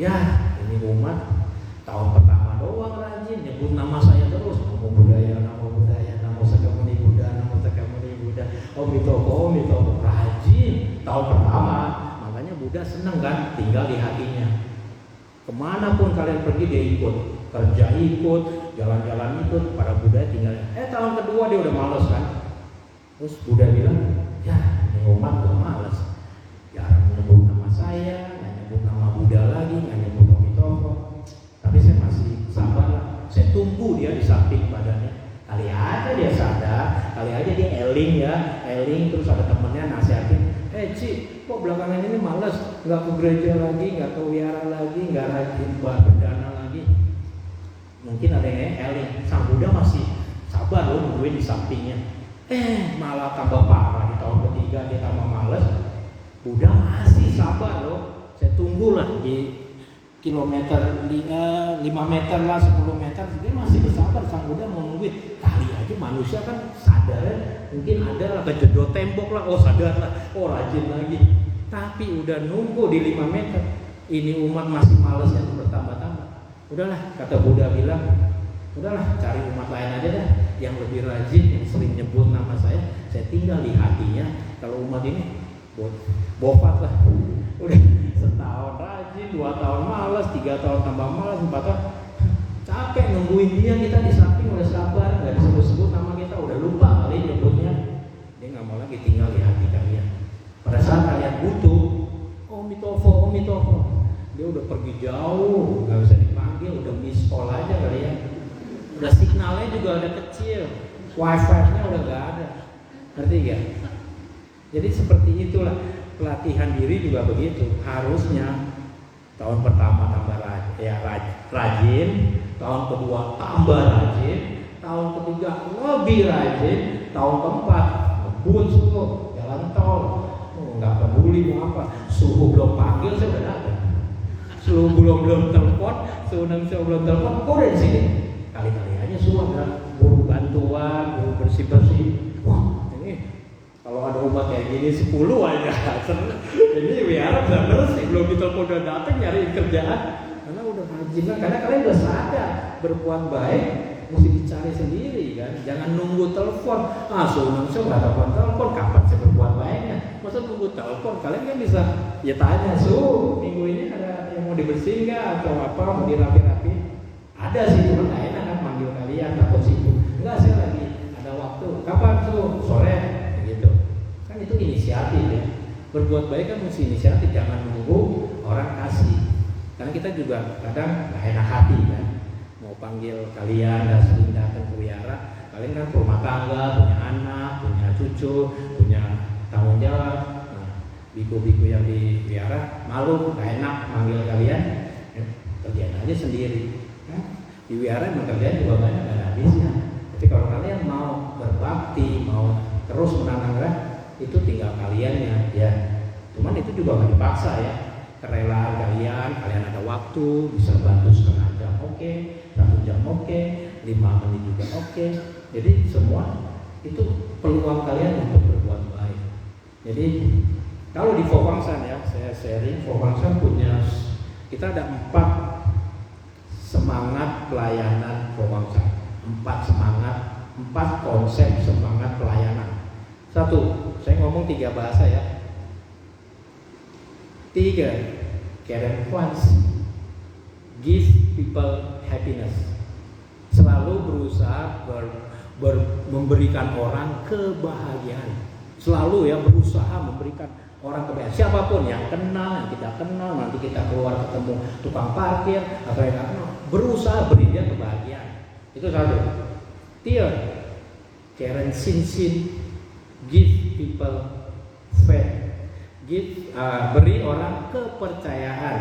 ya ini umat tahun pertama doang rajin nyebut nama saya terus, namo Buddhaya, namo Sakyamuni Buddha, namo Sakyamuni Buddha, Om rajin tahun pertama. Makanya Buddha seneng kan tinggal di hatinya. Kemanapun kalian pergi dia ikut, kerja ikut, jalan-jalan ikut, para Buddha tinggal. Tahun kedua dia udah males kan. Terus Buddha bilang, ya ini umat udah males, jarang nyebut nama saya, nggak nyebut nama Buddha lagi, nggak nyebut Omitofo. Tapi saya masih sabar lah, saya tunggu dia di samping badannya. Kali aja dia sadar, kali aja dia eling terus ada temennya nasihatin, Ci, kok belakangan ini males, nggak ke gereja lagi, nggak ke wiyara lagi, nggak rajin berdana lagi. Mungkin ada yang eling, sang Buddha masih sabar loh nungguin di sampingnya. Malah tambah parah di tahun ketiga dia tambah males. Buddha masih sabar loh, saya tunggulah di kilometer 5 meter lah, 10 meter, dia masih bersabar. Sang Buddha mau nungguin. Kali aja manusia kan sadar, mungkin ada lah kejedot tembok lah, sadar lah, rajin lagi. Tapi udah nunggu di 5 meter, ini umat masih males yang bertambah-tambah. Udahlah, kata Buddha bilang, Udahlah, cari umat lain aja dah yang lebih rajin, yang sering nyebut nama saya tinggal di hatinya. Kalau umat ini bofat lah, udah setahun rajin, 2 tahun malas, 3 tahun tambah malas, 4 tahun capek nungguin dia. Kita di samping udah sabar, nggak disebut-sebut nama kita, udah lupa kali nyebutnya. Dia nggak mau lagi tinggal di hati kalian. Pada saat kalian butuh, Om Mitofo, dia udah pergi jauh, nggak bisa dipanggil, udah miss call aja kali ya. Udah signalnya juga udah kecil, wifi-nya udah nggak ada, ngerti gak? Jadi seperti itulah pelatihan diri juga begitu. Harusnya tahun pertama tambah rajin, tahun kedua tambah rajin, tahun ketiga lebih rajin, tahun keempat ngebut suhu, jalan tol, nggak peduli mau apa, suhu belum panggil saya udah datang, suhu belum telepon, suhu belum telepon, kok udah di sini. Kali-kali aja suhu ada buru bantuan, buru bersih-bersih. Wah, ini kalau ada umat kayak gini 10 aja. Ini biar bisa bersih, belum ditelepon udah datang nyari kerjaan. Karena udah rajin kan, karena kalian udah sadar berbuat baik mesti dicari sendiri kan. Jangan nunggu telepon. Sunnah nggak ada telepon, kapan saya berbuat baiknya? Masa nunggu telepon? Kalian kan bisa ya tanya, minggu ini ada yang mau dibersihin nggak atau apa, mau dirapi-rapi? Ada sih, cuma nggak enak kan manggil kalian, takut sibuk. Enggak, saya lagi ada waktu. Kapan sore? Gitu. Kan itu inisiatif ya. Berbuat baik kan mesti inisiatif, jangan nunggu orang kasih. Karena kita juga kadang nggak enak hati kan. Mau panggil kalian dan sering datang ke wihara, kalian kan rumah tangga, punya anak, punya cucu, punya tanggung jawab. Nah, biku-biku yang di wihara malu, nggak enak manggil kalian, kerjain aja sendiri. Di wihara emang kerjaan juga banyak dan habisnya. Tapi kalau kalian mau berbakti, mau terus menanamkan, itu tinggal kaliannya ya. Cuman itu juga nggak dipaksa ya. Kerelaan kalian ada waktu, bisa bantu setengah jam oke, 1 jam oke, 5 menit juga oke. Jadi semua itu peluang kalian untuk berbuat baik. Jadi kalau di Fowangsan ya, saya sharing, Fowangsan punya, kita ada 4 semangat pelayanan Fowangsan, 4 semangat, 4 konsep semangat pelayanan. 1, saya ngomong 3 bahasa ya. 3, Karen Kwans, give people happiness. Selalu berusaha memberikan orang kebahagiaan. Selalu ya berusaha memberikan orang kebahagiaan. Siapapun yang kenal, yang tidak kenal, nanti kita keluar ketemu tukang parkir atau yang kenal, berusaha beri dia kebahagiaan. Itu 1. 3, Karen Sin, give people faith. Beri orang kepercayaan.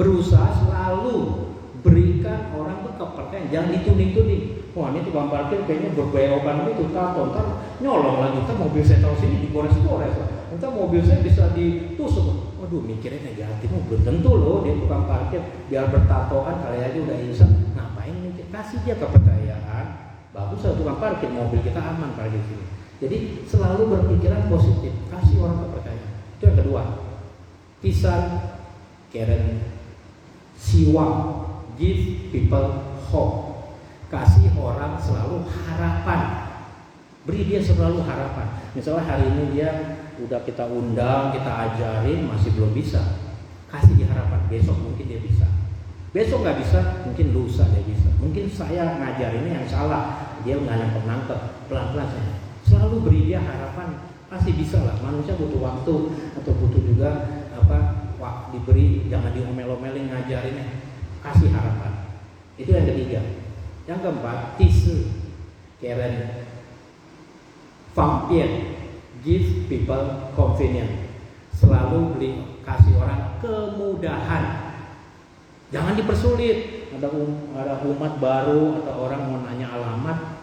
Berusaha selalu berikan orang itu kepercayaan. Jangan dituding-tuding. Wah, ini tukang parkir kayaknya berbelokan itu, tahu ntar nyolong lagi, ntar mobil saya taruh sini digores-gores, ntar mobil saya bisa ditusuk. Waduh, mikirnya negatif. Belum tentu loh dia tukang parkir biar bertatoan kali aja udah insaf. Ngapain mikir? Kasih dia kepercayaan. Bagus lah tukang parkir, mobil kita aman parkir sini. Jadi selalu berpikiran positif, kasih orang kepercayaan. Itu yang kedua. Pisan Karen Siwang, give people hope. Kasih orang selalu harapan. Beri dia selalu harapan. Misalnya hari ini dia udah kita undang, kita ajarin masih belum bisa. Kasih dia harapan, besok mungkin dia bisa. Besok nggak bisa, mungkin lusa dia bisa. Mungkin saya ngajarinnya yang salah, dia nggak nangkep, pelan-pelan saya. Selalu beri dia harapan, pasti bisa lah. Manusia butuh waktu atau butuh juga diberi, jangan diomel-omelin ngajarinnya. Kasih harapan. Itu yang ketiga. Yang keempat, tisu Karen Fampian, give people convenience. Selalu kasih orang kemudahan. Jangan dipersulit. Ada umat baru atau orang mau nanya alamat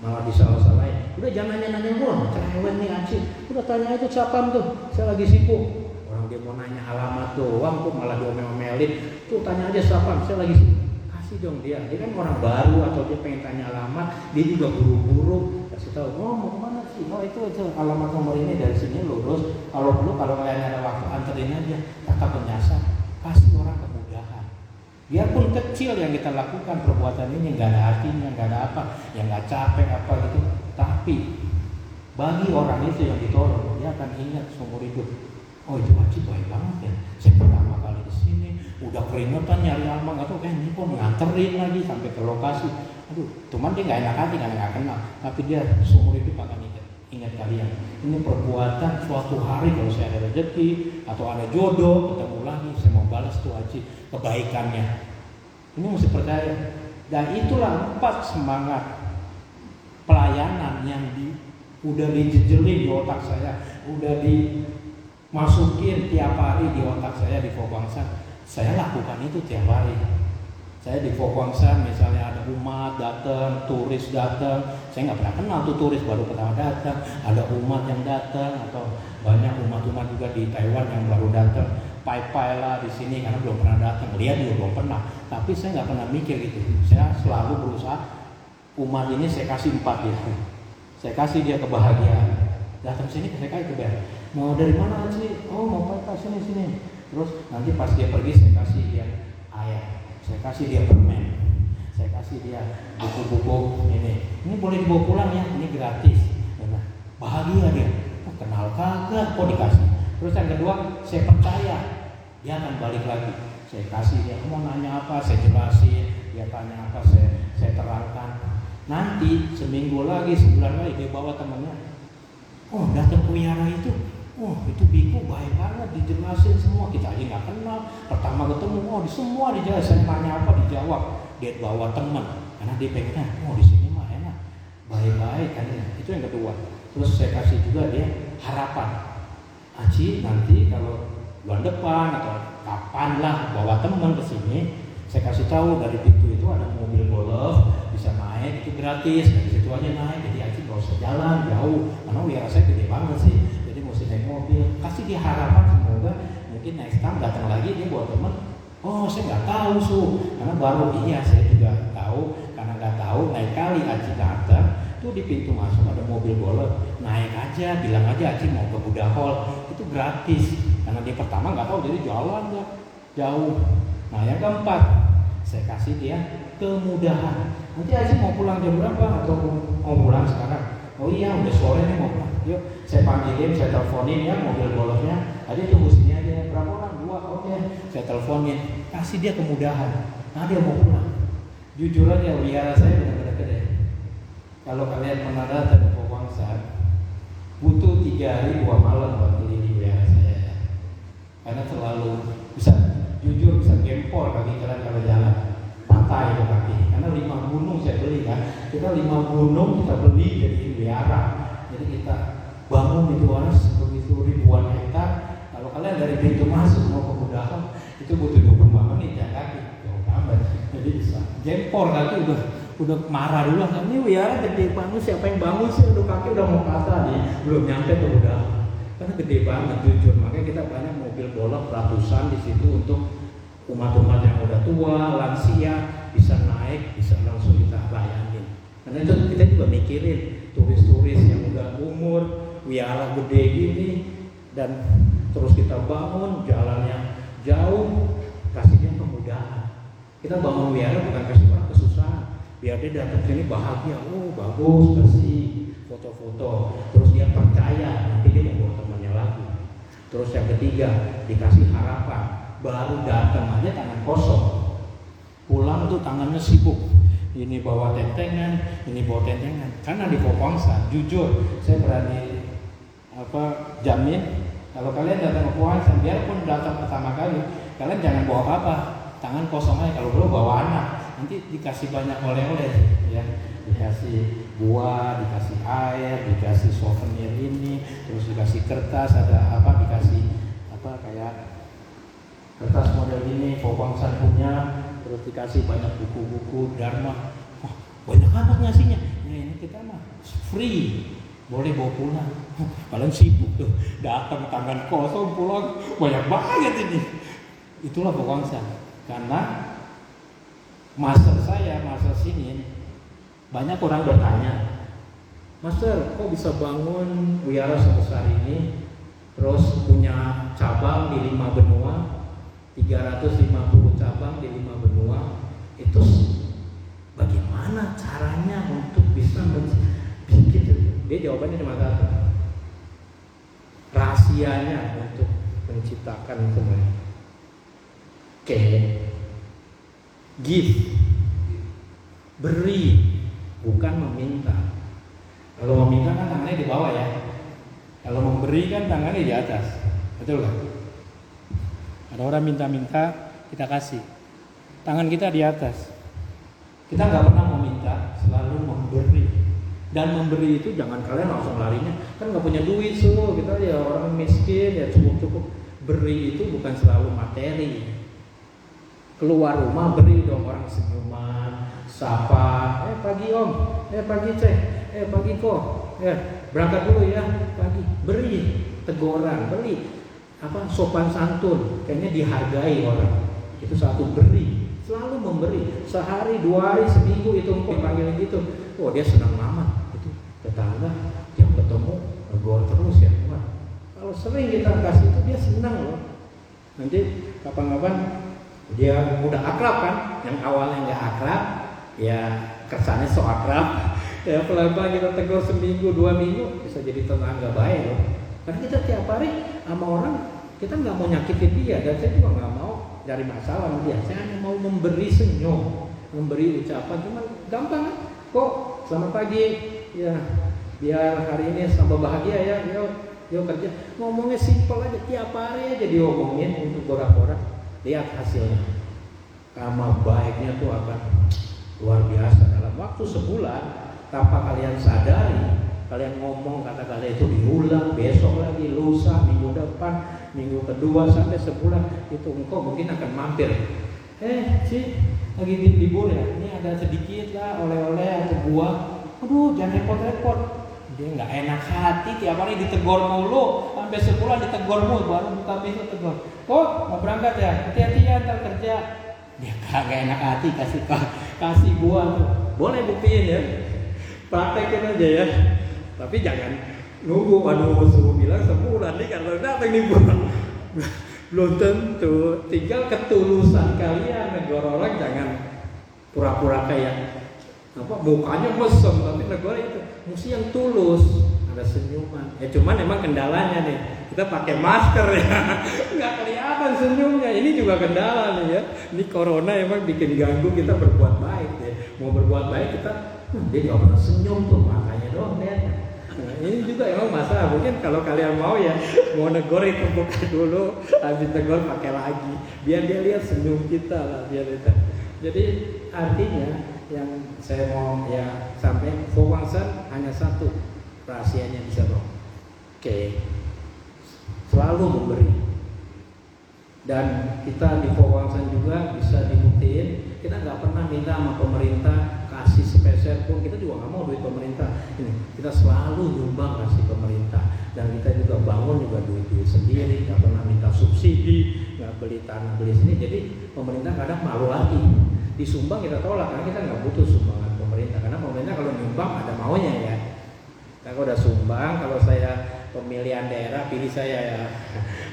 malah disalah-salahin. Udah jangan nanya-nanya mulu, cerewet nih acil. Udah tanya aja siapa tuh, saya lagi sibuk. Orang dia mau nanya alamat doang tuh malah diomel-omelin. Tuh tanya aja siapa, saya lagi sibuk. Kasih dong dia kan orang baru atau dia pengen tanya alamat, dia juga buru-buru kasih tahu, mau kemana sih? Oh itu alamat nomor ini dari sini lurus. Kalau kalian ada waktu anterin aja, kata penyasar, kasih orang kemudahan. Biarpun kecil yang kita lakukan perbuatan ini nggak ada artinya, nggak ada apa, yang nggak capek apa gitu, tapi bagi orang itu yang ditolong, dia akan ingat seumur hidup. Oh itu Haji baik banget ya. Saya pertama kali di sini, udah keringetan nyari alma, nggak tahu ini kok nganterin lagi sampai ke lokasi. Aduh, cuman dia nggak enak hati karena nggak kenal, tapi dia seumur hidup akan ingat kalian. Ini perbuatan suatu hari kalau saya ada rezeki atau ada jodoh ketemu lagi, saya mau balas tuh Haji kebaikannya. Ini mesti percaya. Dan itulah 4 semangat pelayanan yang udah dijejelin di otak saya, udah dimasukin tiap hari di otak saya di Fobangsan. Saya lakukan itu tiap hari. Saya di Fobangsan misalnya ada umat datang, turis datang, saya nggak pernah kenal tuh turis, baru pertama datang. Ada umat yang datang atau banyak umat-umat juga di Taiwan yang baru datang. Pai-pai lah di sini karena belum pernah datang, lihat juga belum pernah. Tapi saya nggak pernah mikir gitu. Saya selalu berusaha umat ini saya kasih 4 ya. Saya kasih dia kebahagiaan. Datang sini saya kasih kebahagiaan. Mau dari mana sih? Oh mau pai sini. Terus nanti pas dia pergi saya kasih dia air, saya kasih dia permen, saya kasih dia buku-buku ini. Ini boleh dibawa pulang ya, ini gratis. Nah, bahagia dia. Oh, kenal kagak, kok dikasih. Terus yang kedua saya percaya dia akan balik lagi. Saya kasih dia, mau nanya apa, saya jelasin. Dia tanya apa, saya terangkan. Nanti seminggu lagi, sebulan lagi dia bawa temannya. Oh datang ke wihara itu, oh itu biku baik banget, dijelasin semua. Kita aja nggak kenal. Pertama ketemu, oh di semua dijelasin. Tanya apa dijawab. Dia bawa teman, karena dia pengen, oh di sini mah enak, baik-baik kan. Itu yang kedua. Terus saya kasih juga dia harapan. Haji nanti kalau bulan depan atau kapan lah bawa teman ke sini, saya kasih tahu dari pintu itu ada mobil golf, bisa naik itu gratis, dari situ aja naik. Jadi Haji nggak usah jalan jauh, karena wihara saya gede banget sih, jadi mesti naik mobil. Kasih dia harapan, semoga mungkin next time datang lagi dia bawa teman. Oh saya nggak tahu karena baru iya saya juga tahu, karena nggak tahu naik kali Haji datang tuh di pintu masuk ada mobil golf, naik aja, bilang aja Haji mau ke Buddha Hall, itu gratis. Karena dia pertama nggak tahu, jadi jalan jauh. Nah yang keempat, saya kasih dia kemudahan. Nanti Haji mau pulang jam berapa atau mau pulang sekarang? Oh iya udah sore nih mau pulang. Yuk saya panggilin, saya teleponin ya mobil golfnya. Haji tunggu sini aja. Berapa orang? 2. Oke. Saya teleponin. Kasih dia kemudahan. Nah dia mau pulang. Jujur aja wihara saya benar-benar gede. Kalau kalian pernah datang ke Fobangsan, butuh 3 hari 2 malam buat keliling wihara saya. Karena terlalu bisa gempor kaki kalian kalau jalan, patah itu kaki. Karena 5 gunung saya beli kan, kita 5 gunung kita beli jadi wihara. Jadi kita bangun itu begitu ribuan hektar. Kalau kalian dari pintu masuk mau ke Budahan itu butuh 25 menit ya kaki, jauh banget. Jadi bisa gempor kaki udah marah dulu kan, ini wihara gede banget, siapa yang bangun sih, udah kaki udah mau patah nih, belum nyampe ke Budahan. Karena gede banget jujur, makanya kita banyak mobil golf ratusan di situ untuk umat-umat yang udah tua, lansia bisa naik, bisa langsung kita layanin. Karena itu kita juga mikirin turis-turis yang udah umur, wihara gede gini, dan terus kita bangun jalannya jauh, kasih dia kemudahan. Kita bangun wihara bukan kasih orang kesusahan, biar dia datang sini bahagia, oh bagus, bersih, foto-foto, terus dia percaya nanti dia mau bawa temannya lagi. Terus yang ketiga dikasih harapan, baru datang aja tangan kosong, pulang tuh tangannya sibuk, ini bawa tentengan, karena di Fobangsan jujur saya berani jamin kalau kalian datang ke Fobangsan, biarpun datang pertama kali kalian jangan bawa apa-apa, tangan kosong aja. Kalau perlu bawa anak, nanti dikasih banyak oleh-oleh ya, dikasih buah, dikasih air, dikasih souvenir ini, terus dikasih kertas, ada apa, dikasih apa kayak kertas model ini Fobangsan punya, terus dikasih banyak buku-buku Dharma. Wah, banyak amat ngasihnya. Nah, ini kita mah free, boleh bawa pulang. Kalian sibuk tuh, datang tangan kosong pulang, banyak banget ini. Itulah Fobangsan. Karena master sini banyak orang bertanya, Master, kok bisa bangun wihara sebesar ini, terus punya cabang di 5 benua, 350 cabang di 5 benua. Itu bagaimana caranya untuk bisa bikin? Dia jawabannya cuma satu. Rahasianya untuk menciptakan semuanya. Give, beri, bukan meminta. Kalau meminta kan tangannya di bawah ya. Kalau memberi kan tangannya di atas. Betul kan? Ada orang minta-minta, kita kasih. Tangan kita di atas. Kita nggak pernah meminta, selalu memberi. Dan memberi itu jangan kalian langsung larinya, kan nggak punya duit kita ya orang miskin ya cukup. Beri itu bukan selalu materi. Keluar rumah beri dong, orang senyuman, sapa, pagi om, pagi cek, pagi kok, berangkat dulu ya pagi, beri, teguran, beri, sopan santun, kayaknya dihargai orang, itu satu beri, selalu memberi, sehari, 2 hari, seminggu itu engkau dipanggil gitu, dia senang amat, itu tetangga yang ketemu negor terus ya, kalau sering kita kasih itu dia senang loh, nanti kapan-kapan dia udah akrab kan, yang awalnya nggak akrab, ya kesannya so akrab, ya pelan-pelan kita tegur seminggu 2 minggu bisa jadi tetangga baik loh. Karena kita tiap hari sama orang, kita nggak mau nyakitin dia, dan saya juga nggak mau cari masalah sama dia. Saya hanya mau memberi senyum, memberi ucapan, cuma gampang kan? Kok selamat pagi, ya biar hari ini tambah bahagia ya, yuk kerja. Ngomongnya simpel aja, tiap hari aja diomongin untuk borak-borak. Lihat hasilnya, karma baiknya tuh akan luar biasa. Dalam waktu sebulan, tanpa kalian sadari, kalian ngomong kata kalian itu diulang, besok lagi, lusa, minggu depan, minggu kedua, sampai sebulan, itu engkau mungkin akan mampir. Lagi libur ya, ini ada sedikit lah oleh-oleh atau buah. Aduh, jangan repot-repot. Dia nggak enak hati, tiap hari ditegur mulu, sampai sebulan ditegur mulu, baru buka pintu tegur. Kok mau berangkat ya? Hati-hati ya ntar kerja. Dia kagak enak hati kasih buah tuh. Boleh buktiin ya, praktekin aja ya. Tapi jangan nunggu, suruh bilang sebulan nih kalau datang nih buah. Belum tentu. Tinggal ketulusan kalian negor orang, jangan pura-pura kayak mukanya mesem, tapi negara itu mesti yang tulus, ada senyuman. Cuman emang kendalanya nih, kita pakai masker ya, nggak kelihatan senyumnya. Ini juga kendala nih ya. Ini corona emang bikin ganggu kita berbuat baik ya. Mau berbuat baik kita, dia nggak pernah senyum tuh, makanya doang deh. Nah, ini juga emang masalah. Mungkin kalau kalian mau ya, mau negor itu buka dulu, habis negor pakai lagi, biar dia lihat senyum kita lah, biar kita. Jadi artinya yang saya mau ya sampai Fowangsan hanya satu rahasianya bisa dong. Selalu memberi. Dan kita di Fowangsan juga bisa dibuktiin, kita nggak pernah minta sama pemerintah kasih sepeser pun, kita juga nggak mau duit pemerintah. Kita selalu nyumbang kasih pemerintah, dan kita juga bangun juga duit sendiri, nggak pernah minta subsidi, nggak beli tanah beli sini. Jadi pemerintah kadang malu lagi. Disumbang kita tolak karena kita nggak butuh sumbangan pemerintah, karena pemerintah kalau nyumbang ada maunya ya. Kita udah sumbang, kalau saya pemilihan daerah pilih saya ya,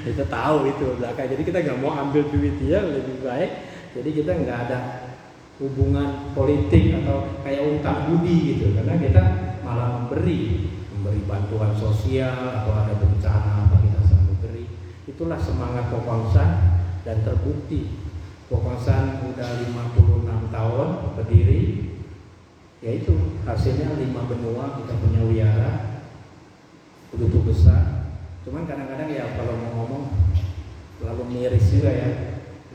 kita tahu itu belakang. Jadi kita nggak mau ambil duit dia, lebih baik. Jadi kita nggak ada hubungan politik atau kayak utang budi gitu, karena kita malah memberi bantuan sosial atau ada bencana apa kita selalu beri. Itulah semangat Fowangsan, dan terbukti. Fowangsan udah 56 tahun berdiri, yaitu hasilnya 5 benua kita punya wihara begitu besar. Cuman kadang-kadang ya kalau mau ngomong terlalu miris juga ya,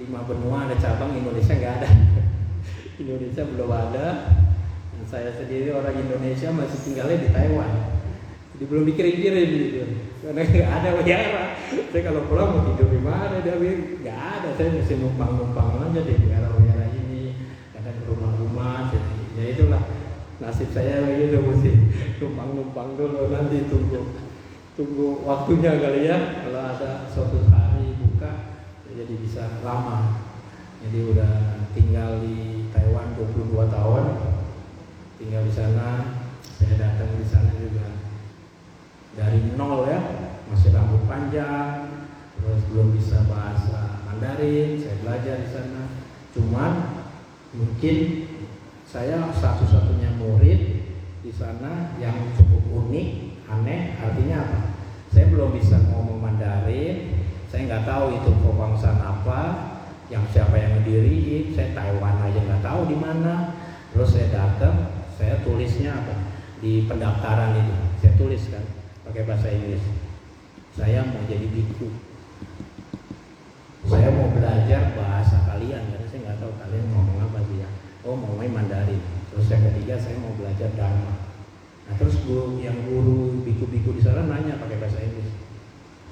5 benua ada cabang, Indonesia nggak ada. Indonesia belum ada, dan saya sendiri orang Indonesia masih tinggalnya di Taiwan, jadi belum dikirim-kirim gitu, karena nggak ada wihara. Saya kalau pulang mau tidur di mana, dia bilang nggak ada, saya mesti numpang-numpang aja di wihara-wihara ini, kadang ke rumah-rumah. Jadi ya itulah nasib saya begitu, mesti numpang-numpang dulu, nanti tunggu waktunya kali ya, kalau ada suatu hari buka jadi bisa lama. Jadi udah tinggal di Taiwan 22 tahun, tinggal di sana. Saya datang di sana juga dari nol ya, masih rambut panjang, terus belum bisa bahasa Mandarin, saya belajar di sana. Cuman mungkin saya satu-satunya murid di sana yang cukup unik, aneh. Artinya apa? Saya belum bisa ngomong Mandarin, saya nggak tahu itu kebangsaan apa, yang siapa yang ngediriin, saya Taiwan aja nggak tahu di mana. Terus saya datang, saya tulisnya apa di pendaftaran itu, saya tulis kan pakai bahasa Inggris. Saya mau jadi biku, saya mau belajar bahasa kalian karena saya nggak tahu kalian ngomong apa sih ya. Oh, mau main Mandarin. Terus yang ketiga saya mau belajar Dharma. Nah terus guru biku-biku di sana nanya pakai bahasa Inggris,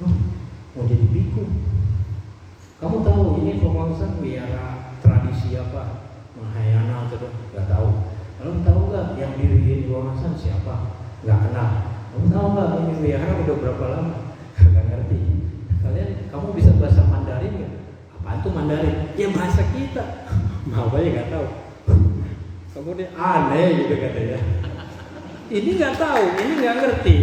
oh, mau jadi biku? Kamu tahu ini pemangsa biara tradisi apa? Mahayana atau nggak tahu? Kamu tahu nggak yang diriin pemangsa siapa? Nggak kenal. Kamu tahu nggak ini biara udah berapa lama? Nggak ngerti. Kamu bisa bahasa Mandarin nggak? Apaan tuh Mandarin? Ya bahasa kita. Mau aja nggak tahu. Kemudian aneh gitu katanya. Ini nggak tahu, ini nggak ngerti,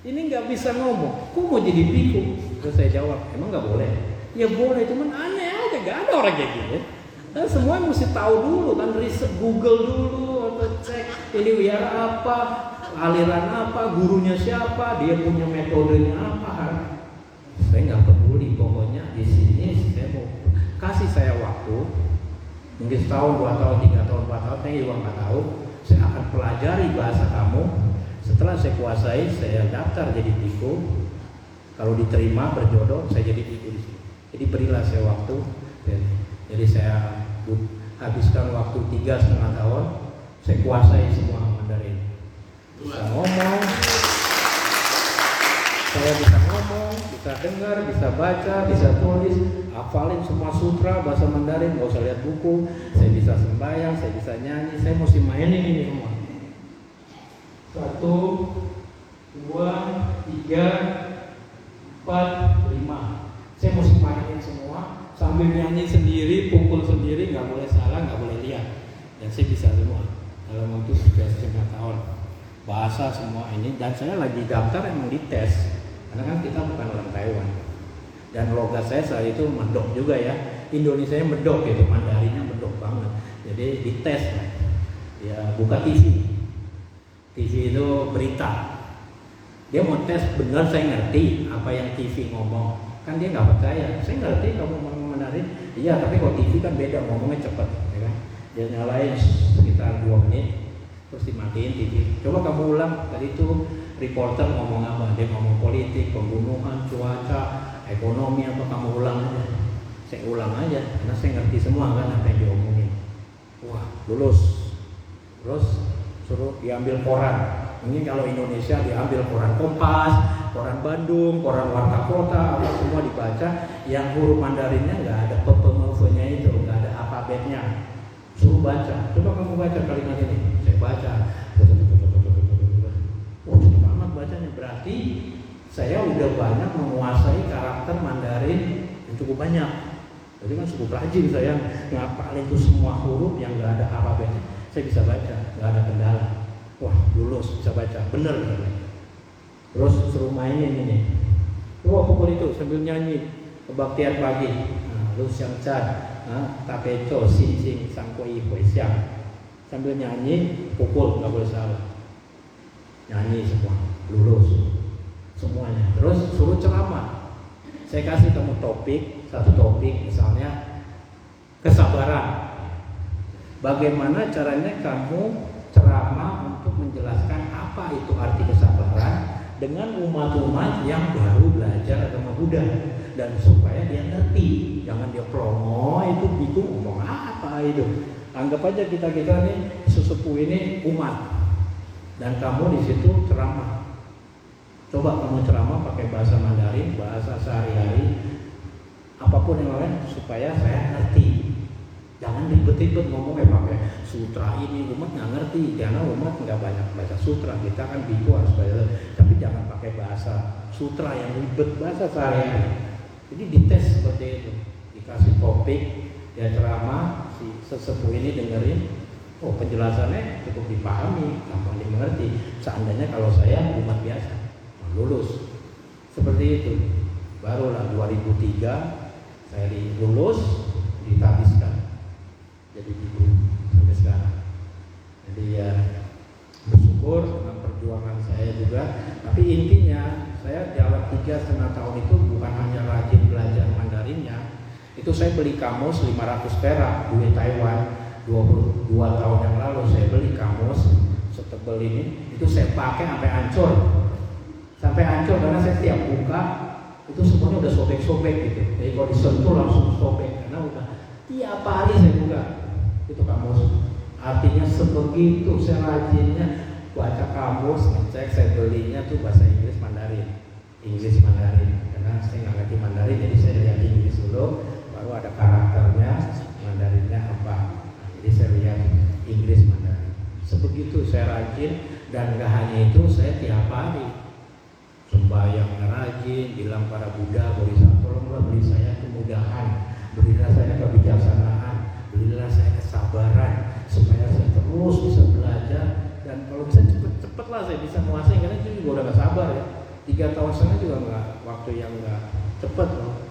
ini nggak bisa ngomong. Kok mau jadi biku? Terus saya jawab, emang nggak boleh? Ya boleh, cuman aneh aja, nggak ada orang kayak gini. Nah, semua mesti tahu dulu kan, riset Google dulu atau cek ini wiara apa, aliran apa, gurunya siapa, dia punya metodenya apa. Saya nggak peduli, pokoknya di sini saya mau kasih saya waktu, mungkin setahun, 2 tahun, 3 tahun, 4 tahun, saya juga nggak tahu. Saya akan pelajari bahasa kamu. Setelah saya kuasai, saya daftar jadi biku. Kalau diterima berjodoh, saya jadi biku di sini. Jadi berilah saya waktu. Jadi saya habiskan waktu 3,5 tahun. Saya kuasai semua Mandarin. Bisa ngomong, saya bisa ngomong, bisa dengar, bisa baca, bisa tulis, hafalin semua sutra bahasa Mandarin, nggak usah lihat buku. Saya bisa sembahyang, saya bisa nyanyi, saya mesti mainin ini semua. 1, 2, 3, 4, 5. Saya mesti mainin semua sambil nyanyi sendiri, pukul sendiri, nggak boleh salah, nggak boleh lihat. Dan saya bisa semua dalam waktu 3,5 tahun. Bahasa semua ini, dan saya lagi daftar emang dites. Karena kan kita bukan orang Taiwan. Dan logat saya saat itu medok juga ya. Indonesia medok gitu, Mandarinnya medok banget. Jadi dites lah. Ya buka TV. TV itu berita. Dia mau tes benar saya ngerti apa yang TV ngomong. Kan dia nggak percaya. Saya ngerti kamu ngomong Mandarin. Iya, tapi kalau TV kan beda, ngomongnya cepat, ya kan? Dia nyalain sekitar 2 menit. Terus dimatiin TV. Coba kamu ulang, tadi itu reporter ngomong apa? Dia ngomong politik, pembunuhan, cuaca, ekonomi apa, kamu ulang aja. Saya ulang aja, karena saya ngerti semua kan apa yang diomongin. Wah, lulus. Terus suruh diambil koran. Mungkin kalau Indonesia diambil koran Kompas, koran Bandung, koran Warta Kota, apa semua dibaca. Yang huruf Mandarinnya nggak ada pemufanya itu, nggak ada alfabetnya. Suruh baca. Coba kamu baca kalimat ini. Saya baca. Oh, cepet banget bacanya. Berarti saya udah banyak menguasai karakter Mandarin yang cukup banyak. Jadi kan cukup rajin saya ngapalin itu semua huruf yang nggak ada alfabetnya. Saya bisa baca, nggak ada kendala. Wah, lulus, bisa baca, bener. Terus suruh mainin ini. Wah, pukul itu sambil nyanyi kebaktian pagi. Lu siang chan. Takeco, sing sing, sangkoi, hui siang. Sambil nyanyi, pukul, nggak boleh salah. Nyanyi semua, lulus semuanya. Terus suruh ceramah. Saya kasih kamu topik, satu topik misalnya kesabaran. Bagaimana caranya kamu ceramah untuk menjelaskan apa itu arti kesabaran dengan umat-umat yang baru belajar agama Buddha, dan supaya dia ngerti, jangan dia promo itu bingung ngomong apa itu. Anggap aja kita nih sesepuh ini umat, dan kamu di situ ceramah. Coba kamu ceramah pakai bahasa Mandarin, bahasa sehari-hari, apapun yang lain, supaya saya ngerti. Jangan ribet-ribet ngomongnya pakai sutra ini, umat nggak ngerti, karena umat nggak banyak baca sutra. Kita kan biku harus baca, tapi jangan pakai bahasa sutra yang ribet, bahasa sehari-hari. Jadi dites seperti itu, dikasih topik, dia ceramah, si sesepuh ini dengerin, oh penjelasannya cukup dipahami, gampang dimengerti. Seandainya kalau saya umat biasa, lulus seperti itu. Barulah 2003 Saya lulus, ditabiskan jadi guru sampai sekarang. Jadi ya bersyukur dengan perjuangan saya juga. Tapi intinya saya dalam 3,5 tahun itu bukan hanya rajin belajar Mandarinnya. Itu saya beli kamus 500 perak duit Taiwan. 22 tahun yang lalu saya beli kamus setebel ini. Itu saya pakai sampai hancur karena saya tiap buka itu semuanya udah sobek-sobek gitu. Jadi kalau disentuh langsung sobek karena udah tiap hari saya buka itu kamus. Artinya sebegitu saya rajinnya baca kamus, ngecek. Saya belinya tuh bahasa Inggris Mandarin karena saya nggak ngerti Mandarin, jadi saya lihat Inggris dulu, baru ada karakternya Mandarinnya apa. Jadi saya lihat Inggris Mandarin. Sebegitu saya rajin, dan nggak hanya itu, saya tiap hari sembahyang rajin, bilang para Buddha, Bodhisattva, tolonglah beri saya kemudahan, berilah saya kebijaksanaan, berilah saya kesabaran, supaya saya terus bisa belajar, dan kalau bisa cepet-cepet lah saya bisa menguasai, karena itu juga udah gak sabar ya. 3,5 tahun juga nggak waktu yang nggak cepet loh.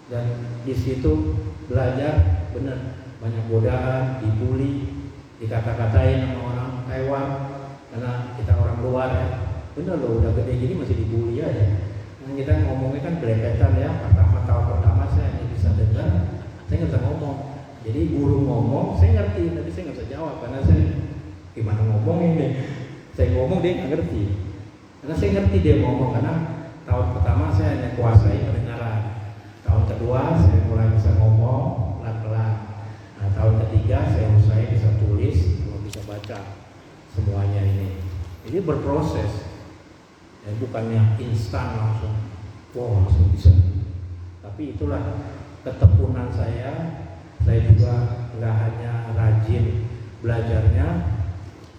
Dan di situ belajar bener, banyak godaan, dibully, dikata-katain sama orang Taiwan karena kita orang luar ya. Bener loh, udah gede gini masih dibully aja. Nah, kita ngomongnya kan belepetan ya. Tahun pertama saya hanya bisa dengar, saya nggak bisa ngomong. Jadi guru ngomong, saya ngerti, tapi saya nggak bisa jawab karena saya gimana ngomongin deh. Saya ngomong dia nggak ngerti. Karena saya ngerti dia ngomong, karena tahun pertama saya hanya kuasai pendengaran. Tahun kedua saya mulai bisa ngomong pelan-pelan. Nah, tahun ketiga saya mulai bisa tulis, kalau bisa baca semuanya ini. Ini berproses. Ya, bukannya instan langsung, wow langsung bisa. Tapi itulah ketekunan saya. Saya juga nggak hanya rajin belajarnya,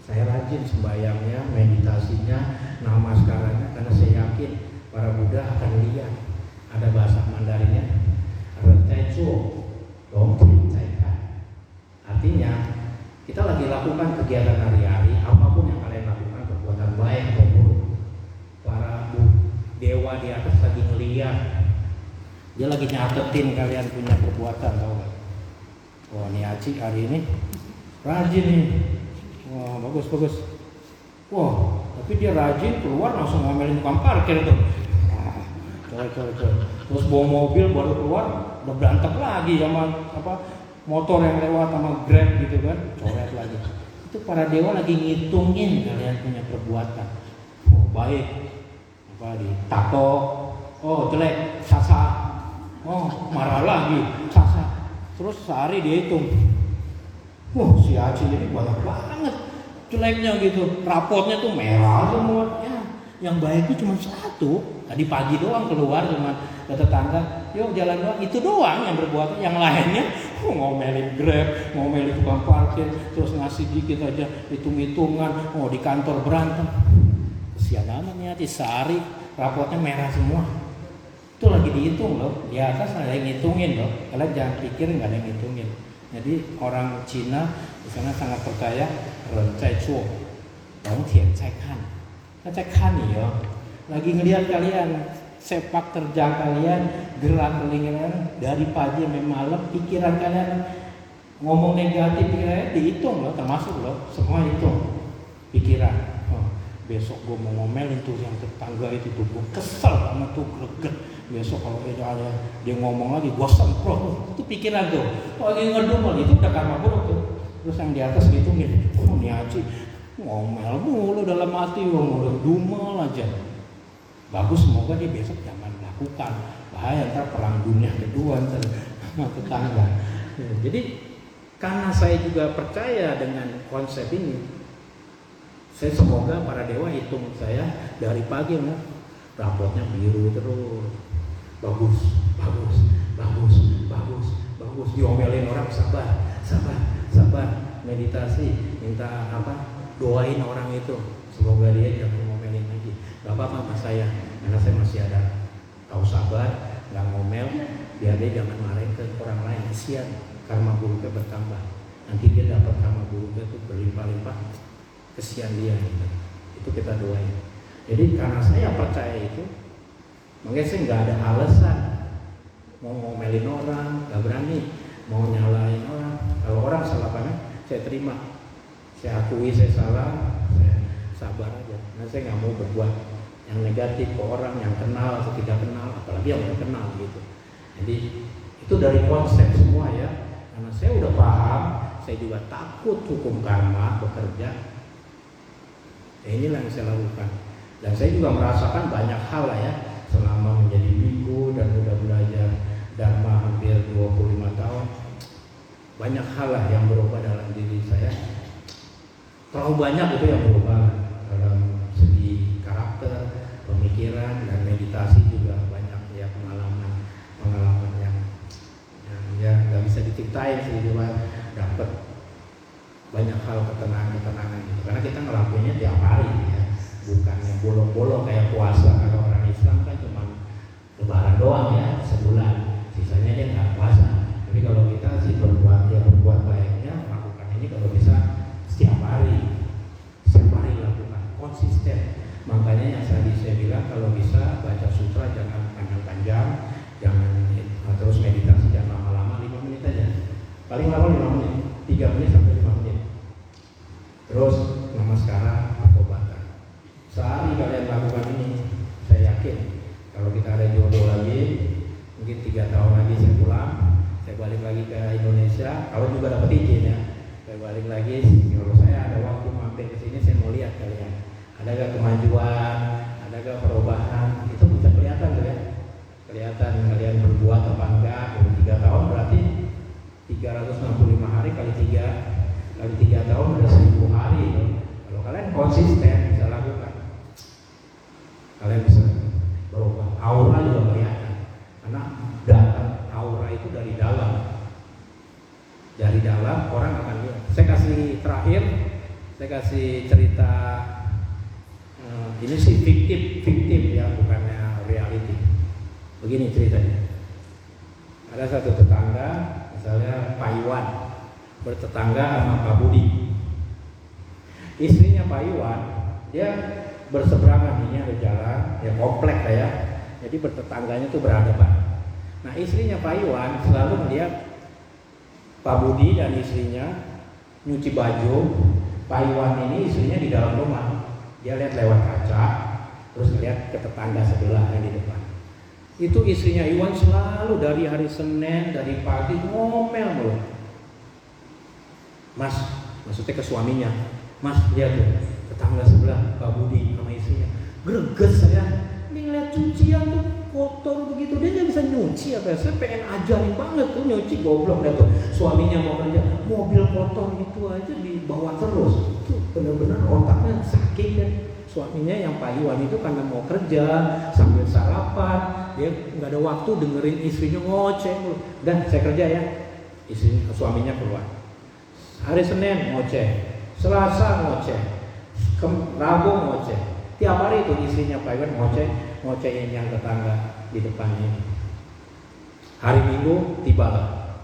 saya rajin sembahyangnya, meditasinya, namaskaranya, karena saya yakin para Buddha akan lihat ada bahasa Mandarinnya, artinya kita lagi lakukan kegiatan hari-hari, apapun yang kalian lakukan, perbuatan baik atau buruk, para dewa di atas lagi ngeliat, dia lagi nyatetin kalian punya perbuatan, tau gak? Wah, nih Aci hari ini rajin nih. Wah, bagus. Wah, tapi dia rajin keluar langsung ngomelin tukang parkir tuh. Coy. Terus bawa mobil baru keluar udah berantem lagi sama motor yang lewat sama Grab gitu kan, coret lagi. Itu para dewa lagi ngitungin kalian punya perbuatan. Oh, baik. Ditato. Oh, jelek, sasa. Oh, marah lagi, sasa. Terus sehari dia hitung, wah si Acil ini banyak banget jeleknya gitu, rapotnya tuh merah semua. Ya, yang baik itu cuma satu. Tadi pagi doang keluar cuma ke tetangga, yuk jalan doang, itu doang yang berbuat. Yang lainnya ngomelin Grab, ngomelin tukang parkir, terus ngasih dikit aja hitung-hitungan. Oh, di kantor berantem. Kesian amat nih hati, sehari rapotnya merah semua. Itu lagi dihitung loh, di atas ada yang ngitungin loh. Kalian jangan pikir nggak ada yang ngitungin. Jadi orang Cina di sana sangat percaya rencai cuo, dong tian cai kan, cai kan nih yo. Lagi ngelihat kalian, sepak terjang kalian, gerak kalian dari pagi sampai malam, pikiran kalian ngomong negatif, pikirannya dihitung loh, termasuk loh, semua hitung pikiran. Oh, besok gue mau ngomelin tuh yang tetangga itu tuh, gue kesel sama tuh greget. Besok kalau dia ngomong lagi, gue semprot. Itu pikiran tuh. Lagi ngedumel, itu udah karma buruk tuh. Terus yang di atas ngitungin, oh nih Aci ngomel mulu dalam hati, udah dumel aja. Bagus, semoga dia besok jangan melakukan. Bahaya ntar perang dunia kedua ntar sama tetangga. Jadi karena saya juga percaya dengan konsep ini, saya semoga para dewa hitung saya dari pagi, rapotnya biru terus. Bagus, diomelin orang sabar, meditasi, minta doain orang itu, semoga dia jangan ngomelin lagi. Gak apa-apa sama saya, karena saya masih ada tahu sabar, nggak ngomel, biar dia jangan marahin ke orang lain, kesian, karma buruknya bertambah, nanti dia dapat karma buruknya tuh berlimpah-limpah, kesian dia gitu. Itu kita doain. Jadi karena saya percaya itu, makanya saya nggak ada alasan mau ngomelin orang, nggak berani, mau nyalain orang. Kalau orang salah banget, saya terima, saya akui saya salah, saya sabar aja. Nah saya nggak mau berbuat yang negatif ke orang yang kenal atau tidak kenal, apalagi yang nggak kenal gitu. Jadi itu dari konsep semua ya, karena saya udah paham, saya juga takut hukum karma bekerja. Ya inilah yang saya lakukan. Dan saya juga merasakan banyak hal lah ya, selama menjadi biku dan udah belajar Dharma hampir 25 tahun. Banyak hal lah yang berubah dalam diri saya. Terlalu banyak itu yang berubah dalam segi karakter, pemikiran, dan meditasi juga banyak ya, pengalaman yang ya nggak bisa diceritain sih, cuma dapat banyak hal ketenangan gitu. Karena kita ngelakuinnya tiap hari ya, bukannya bolong-bolong kayak puasa. Kalau orang Islam kan cuma lebaran doang ya, sebulan, sisanya dia nggak puasa. Tapi kalau kita sih berbuat baiknya, melakukan ini kalau bisa setiap hari lakukan, konsisten. Makanya yang tadi saya bilang, kalau bisa baca sutra jangan panjang-panjang, jangan terus meditasi jangan lama-lama, 5 menit aja, paling lama 5 menit, 3 menit sampai 5 menit. Terus namaskara atau bata. Sehari kalian lakukan ini, saya yakin kalau kita ada jodoh lagi, mungkin 3 tahun lagi saya pulang, saya balik lagi ke Indonesia. Kalau juga dapat izin ya, saya balik lagi. Kalau saya ada waktu mampir ke sini, saya mau lihat kalian, adakah kemajuan, adakah perubahan. Itu bisa kelihatan tuh ya, kelihatan kalian berbuat apa enggak. 3 tahun berarti 365 hari kali 3 tahun ada 1000 hari. Kalau kalian konsisten bisa lakukan, kalian bisa berubah. Aura juga kelihatan, karena data aura itu dari dalam orang akan lihat. Saya kasih terakhir, saya kasih cerita, ini sih fiktif ya, bukannya reality. Begini ceritanya, ada satu tetangga, misalnya Pak Iwan bertetangga sama Pak Budi. Istrinya Pak Iwan, dia berseberangan, ini ada jalan ya, komplek lah ya, jadi bertetangganya tuh berhadapan. Nah istrinya Pak Iwan selalu melihat Pak Budi dan istrinya nyuci baju. Pak Iwan ini istrinya di dalam rumah, dia lihat lewat kaca, terus lihat ke tetangga sebelah yang di depan. Itu istrinya Iwan selalu dari hari Senin, dari pagi ngomel mulu. Mas, maksudnya ke suaminya, Mas lihat tuh tetangga sebelah Pak Budi sama istrinya. Greges saya, ini ngeliat cucian tuh kotor begitu, dia nggak bisa nyuci apa. Saya pengen ajarin banget tuh nyuci, goblok deh tuh. Suaminya mau kerja, mobil kotor itu aja dibawa terus. Itu benar-benar otaknya sakit kan. Suaminya yang Pak Iwan itu karena mau kerja sambil sarapan, dia nggak ada waktu dengerin istrinya ngoceh. Dan saya kerja ya, suaminya keluar. Hari Senin ngoceh, Selasa ngoceh, Rabu ngoceh. Tiap hari itu istrinya Pak Iwan ngocehin yang tetangga di depannya. Hari Minggu tibalah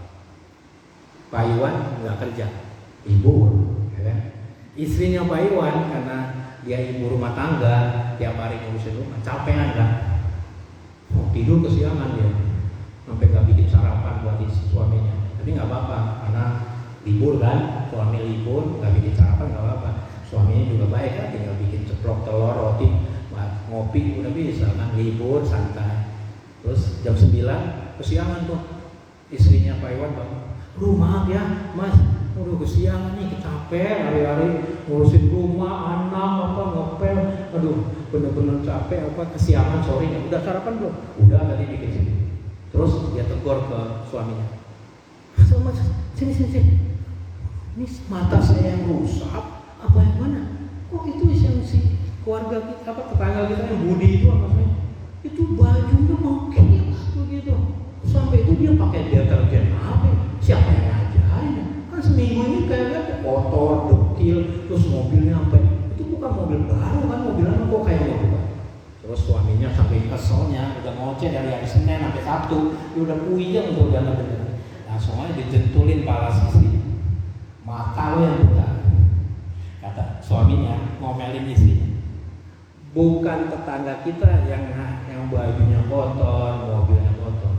Pak Iwan nggak kerja, libur, ya kan? Istrinya Pak Iwan karena dia ibu rumah tangga, tiap hari ngurusin rumah, capean kan? Tidur kesiangan dia, sampai nggak bikin sarapan buat suaminya. Tapi nggak apa-apa, karena libur kan, suami libur, nggak bikin sarapan nggak apa-apa. Suaminya juga baik kan, tinggal bikin ceplok telur, roti, ngopi udah bisa kan, libur santai. Terus jam 9 kesiangan tuh istrinya Pak Iwan bangun, maaf ya Mas, udah kesiangan nih, capek hari-hari ngurusin rumah, anak apa ngepel, aduh bener-bener capek apa, kesiangan, sorry ya. Udah sarapan belum? Udah, tadi bikin sini. Terus dia tegur ke suaminya, Mas, sini, ini mata saya yang rusak apa yang mana? Kok itu yang si keluarga kita, apa tetangga kita yang Budi itu maksudnya, itu bajunya mungkin begitu, sampai itu dia pakai deterjen apa? Siapa yang ngajarin? Kan seminggu ini kayaknya kotor, dekil, terus mobilnya sampai itu bukan mobil baru kan, mobilnya kok kayak mobil baru. Terus suaminya sampai keselnya udah ngoceh dari hari Senin sampai Sabtu, dia udah puyeng tuh udah bener. Langsung aja dijentulin pala istri, mata lo yang buka. Kata suaminya ngomelin istrinya, bukan tetangga kita yang bajunya kotor, mobilnya kotor,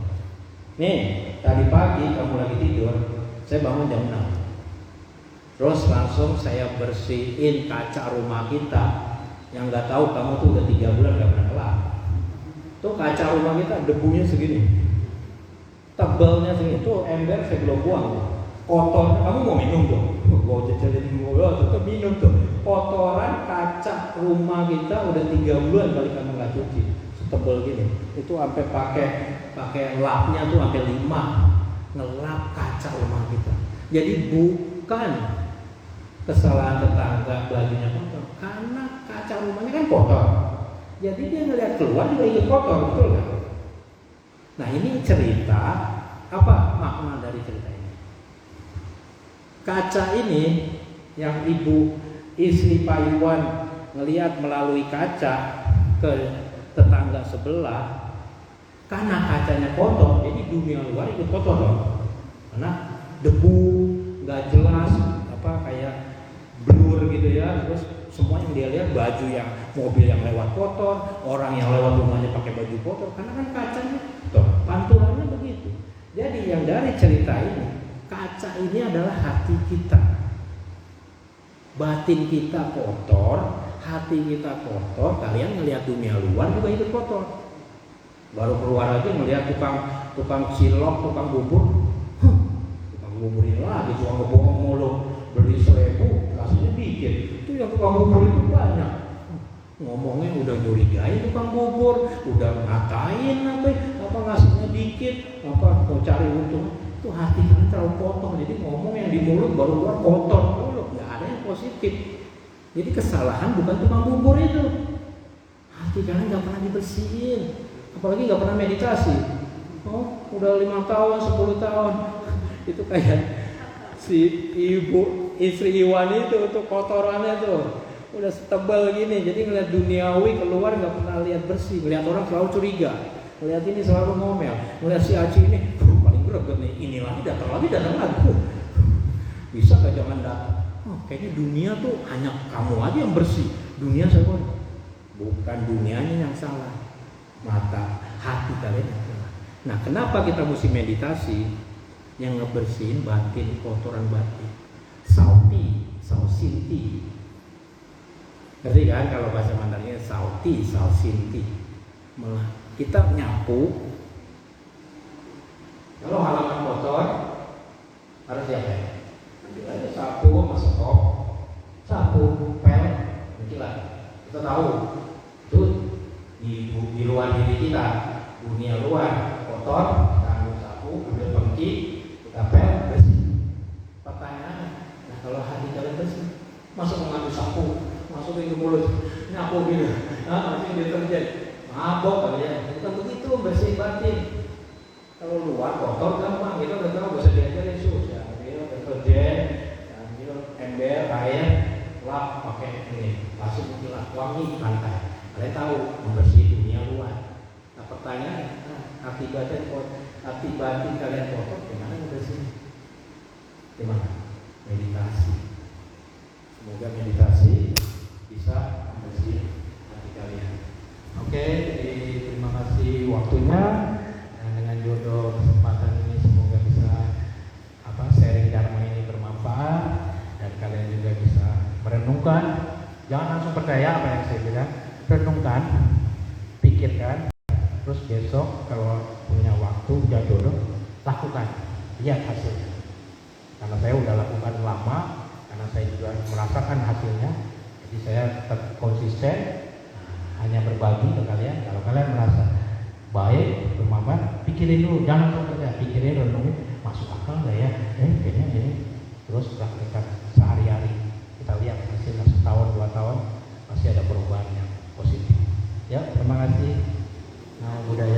Nih, tadi pagi kamu lagi tidur, saya bangun jam 6. Terus langsung saya bersihin kaca rumah kita. Yang nggak tahu kamu tuh udah 3 bulan nggak pernah lap. Tuh kaca rumah kita debunya segini, tebalnya segini. Tuh ember saya belum buang. Kotor, kamu mau minum dong? Mau jajan dulu, tetap minum tuh. Kotoran kaca rumah kita udah 3 bulan kali kamu nggak cuci, setebal gini. Itu sampai pakai lapnya tuh sampai 5 ngelap kaca rumah kita. Jadi bukan kesalahan tetangga bajunya kotor, karena kaca rumahnya kan kotor. Jadi dia ngeliat keluar juga ikut kotor, betul kan? Nah ini cerita, apa makna dari cerita ini? Kaca ini yang ibu istri Pak Iwan ngelihat melalui kaca ke tetangga sebelah, karena kacanya kotor, jadi dunia luar ikut kotor dong. Karena debu nggak jelas, apa kayak blur gitu ya. Terus semua yang dia lihat baju yang mobil yang lewat kotor, orang yang lewat rumahnya pakai baju kotor, karena kan kacanya kotor, pantulannya begitu. Jadi yang dari cerita ini, kaca ini adalah hati kita. Batin kita kotor, hati kita kotor, kalian ngelihat dunia luar juga ikut kotor. Baru keluar aja ngelihat tukang cilok, tukang bubur, tukang bubur ini lagi, tukang bohong mulu, beli 1.000, kasihnya dikit. Itu yang tukang bubur itu banyak. Ngomongnya udah nyurigain tukang bubur, udah ngatain apa ngasihnya dikit, apa mau cari untung. Itu hati kalian terlalu kotor, jadi ngomong yang di mulut baru keluar kotor dulu, nggak ada yang positif. Jadi kesalahan bukan tukang bubur itu, hati kalian nggak pernah dibersihin, apalagi nggak pernah meditasi. Oh, udah 5 tahun, 10 tahun, itu kayak si ibu istri Iwan itu tuh kotorannya tuh udah setebal gini, jadi ngeliat duniawi keluar nggak pernah lihat bersih, ngeliat orang selalu curiga, ngeliat ini selalu ngomel, ngeliat si Aci ini greget nih, ini lagi datang lagi. Bisa gak jangan datang? Oh, kayaknya dunia tuh hanya kamu aja yang bersih. Dunia siapa? Bukan dunianya yang salah, mata hati kalian yang salah. Nah, kenapa kita mesti meditasi? Yang ngebersihin batin, kotoran batin. Sausinti. Ngerti kan kalau bahasa Mandarinnya sausinti. Malah kita nyapu. Kalau halaman kotor harus siapa ya? Ambil aja sapu sama sekop, sapu, pel, lah. Kita tahu itu di luar diri kita, dunia luar kotor, kita ambil sapu, ambil pengki, kita pel, bersih. Pertanyaan, nah kalau hati kalian bersih, masa mengambil sapu, masukin ke mulut, nyapu gitu, masukin deterjen, mabok kalian, bukan begitu bersih batin. Kalau luar kotor gampang, kita udah tahu, bisa diajarin susah. Ambil deterjen, ambil ember, air, lap pakai ini, langsung lap wangi pantai. Kalian tahu membersih dunia luar. Nah pertanyaan, hati batin kalian kotor, gimana membersih? Gimana? Meditasi. Semoga meditasi bisa membersih hati kalian. Oke, jadi terima kasih waktunya. Jodoh kesempatan ini semoga bisa sharing dharma ini bermanfaat dan kalian juga bisa merenungkan. Jangan langsung percaya apa yang saya bilang, renungkan, pikirkan, terus besok kalau punya waktu jodoh lakukan, lihat hasilnya. Karena saya udah lakukan lama, karena saya juga merasakan hasilnya, jadi saya tetap konsisten, hanya berbagi ke kalian. Kalau kalian merasa baik, bermanfaat, pikirin dulu, jangan langsung kerja, pikirin, renungin, masuk akal nggak ya? Kayaknya ini, terus praktekkan sehari-hari. Kita lihat hasilnya setahun, 2 tahun, pasti ada perubahan yang positif. Ya, terima kasih. Nah, budaya.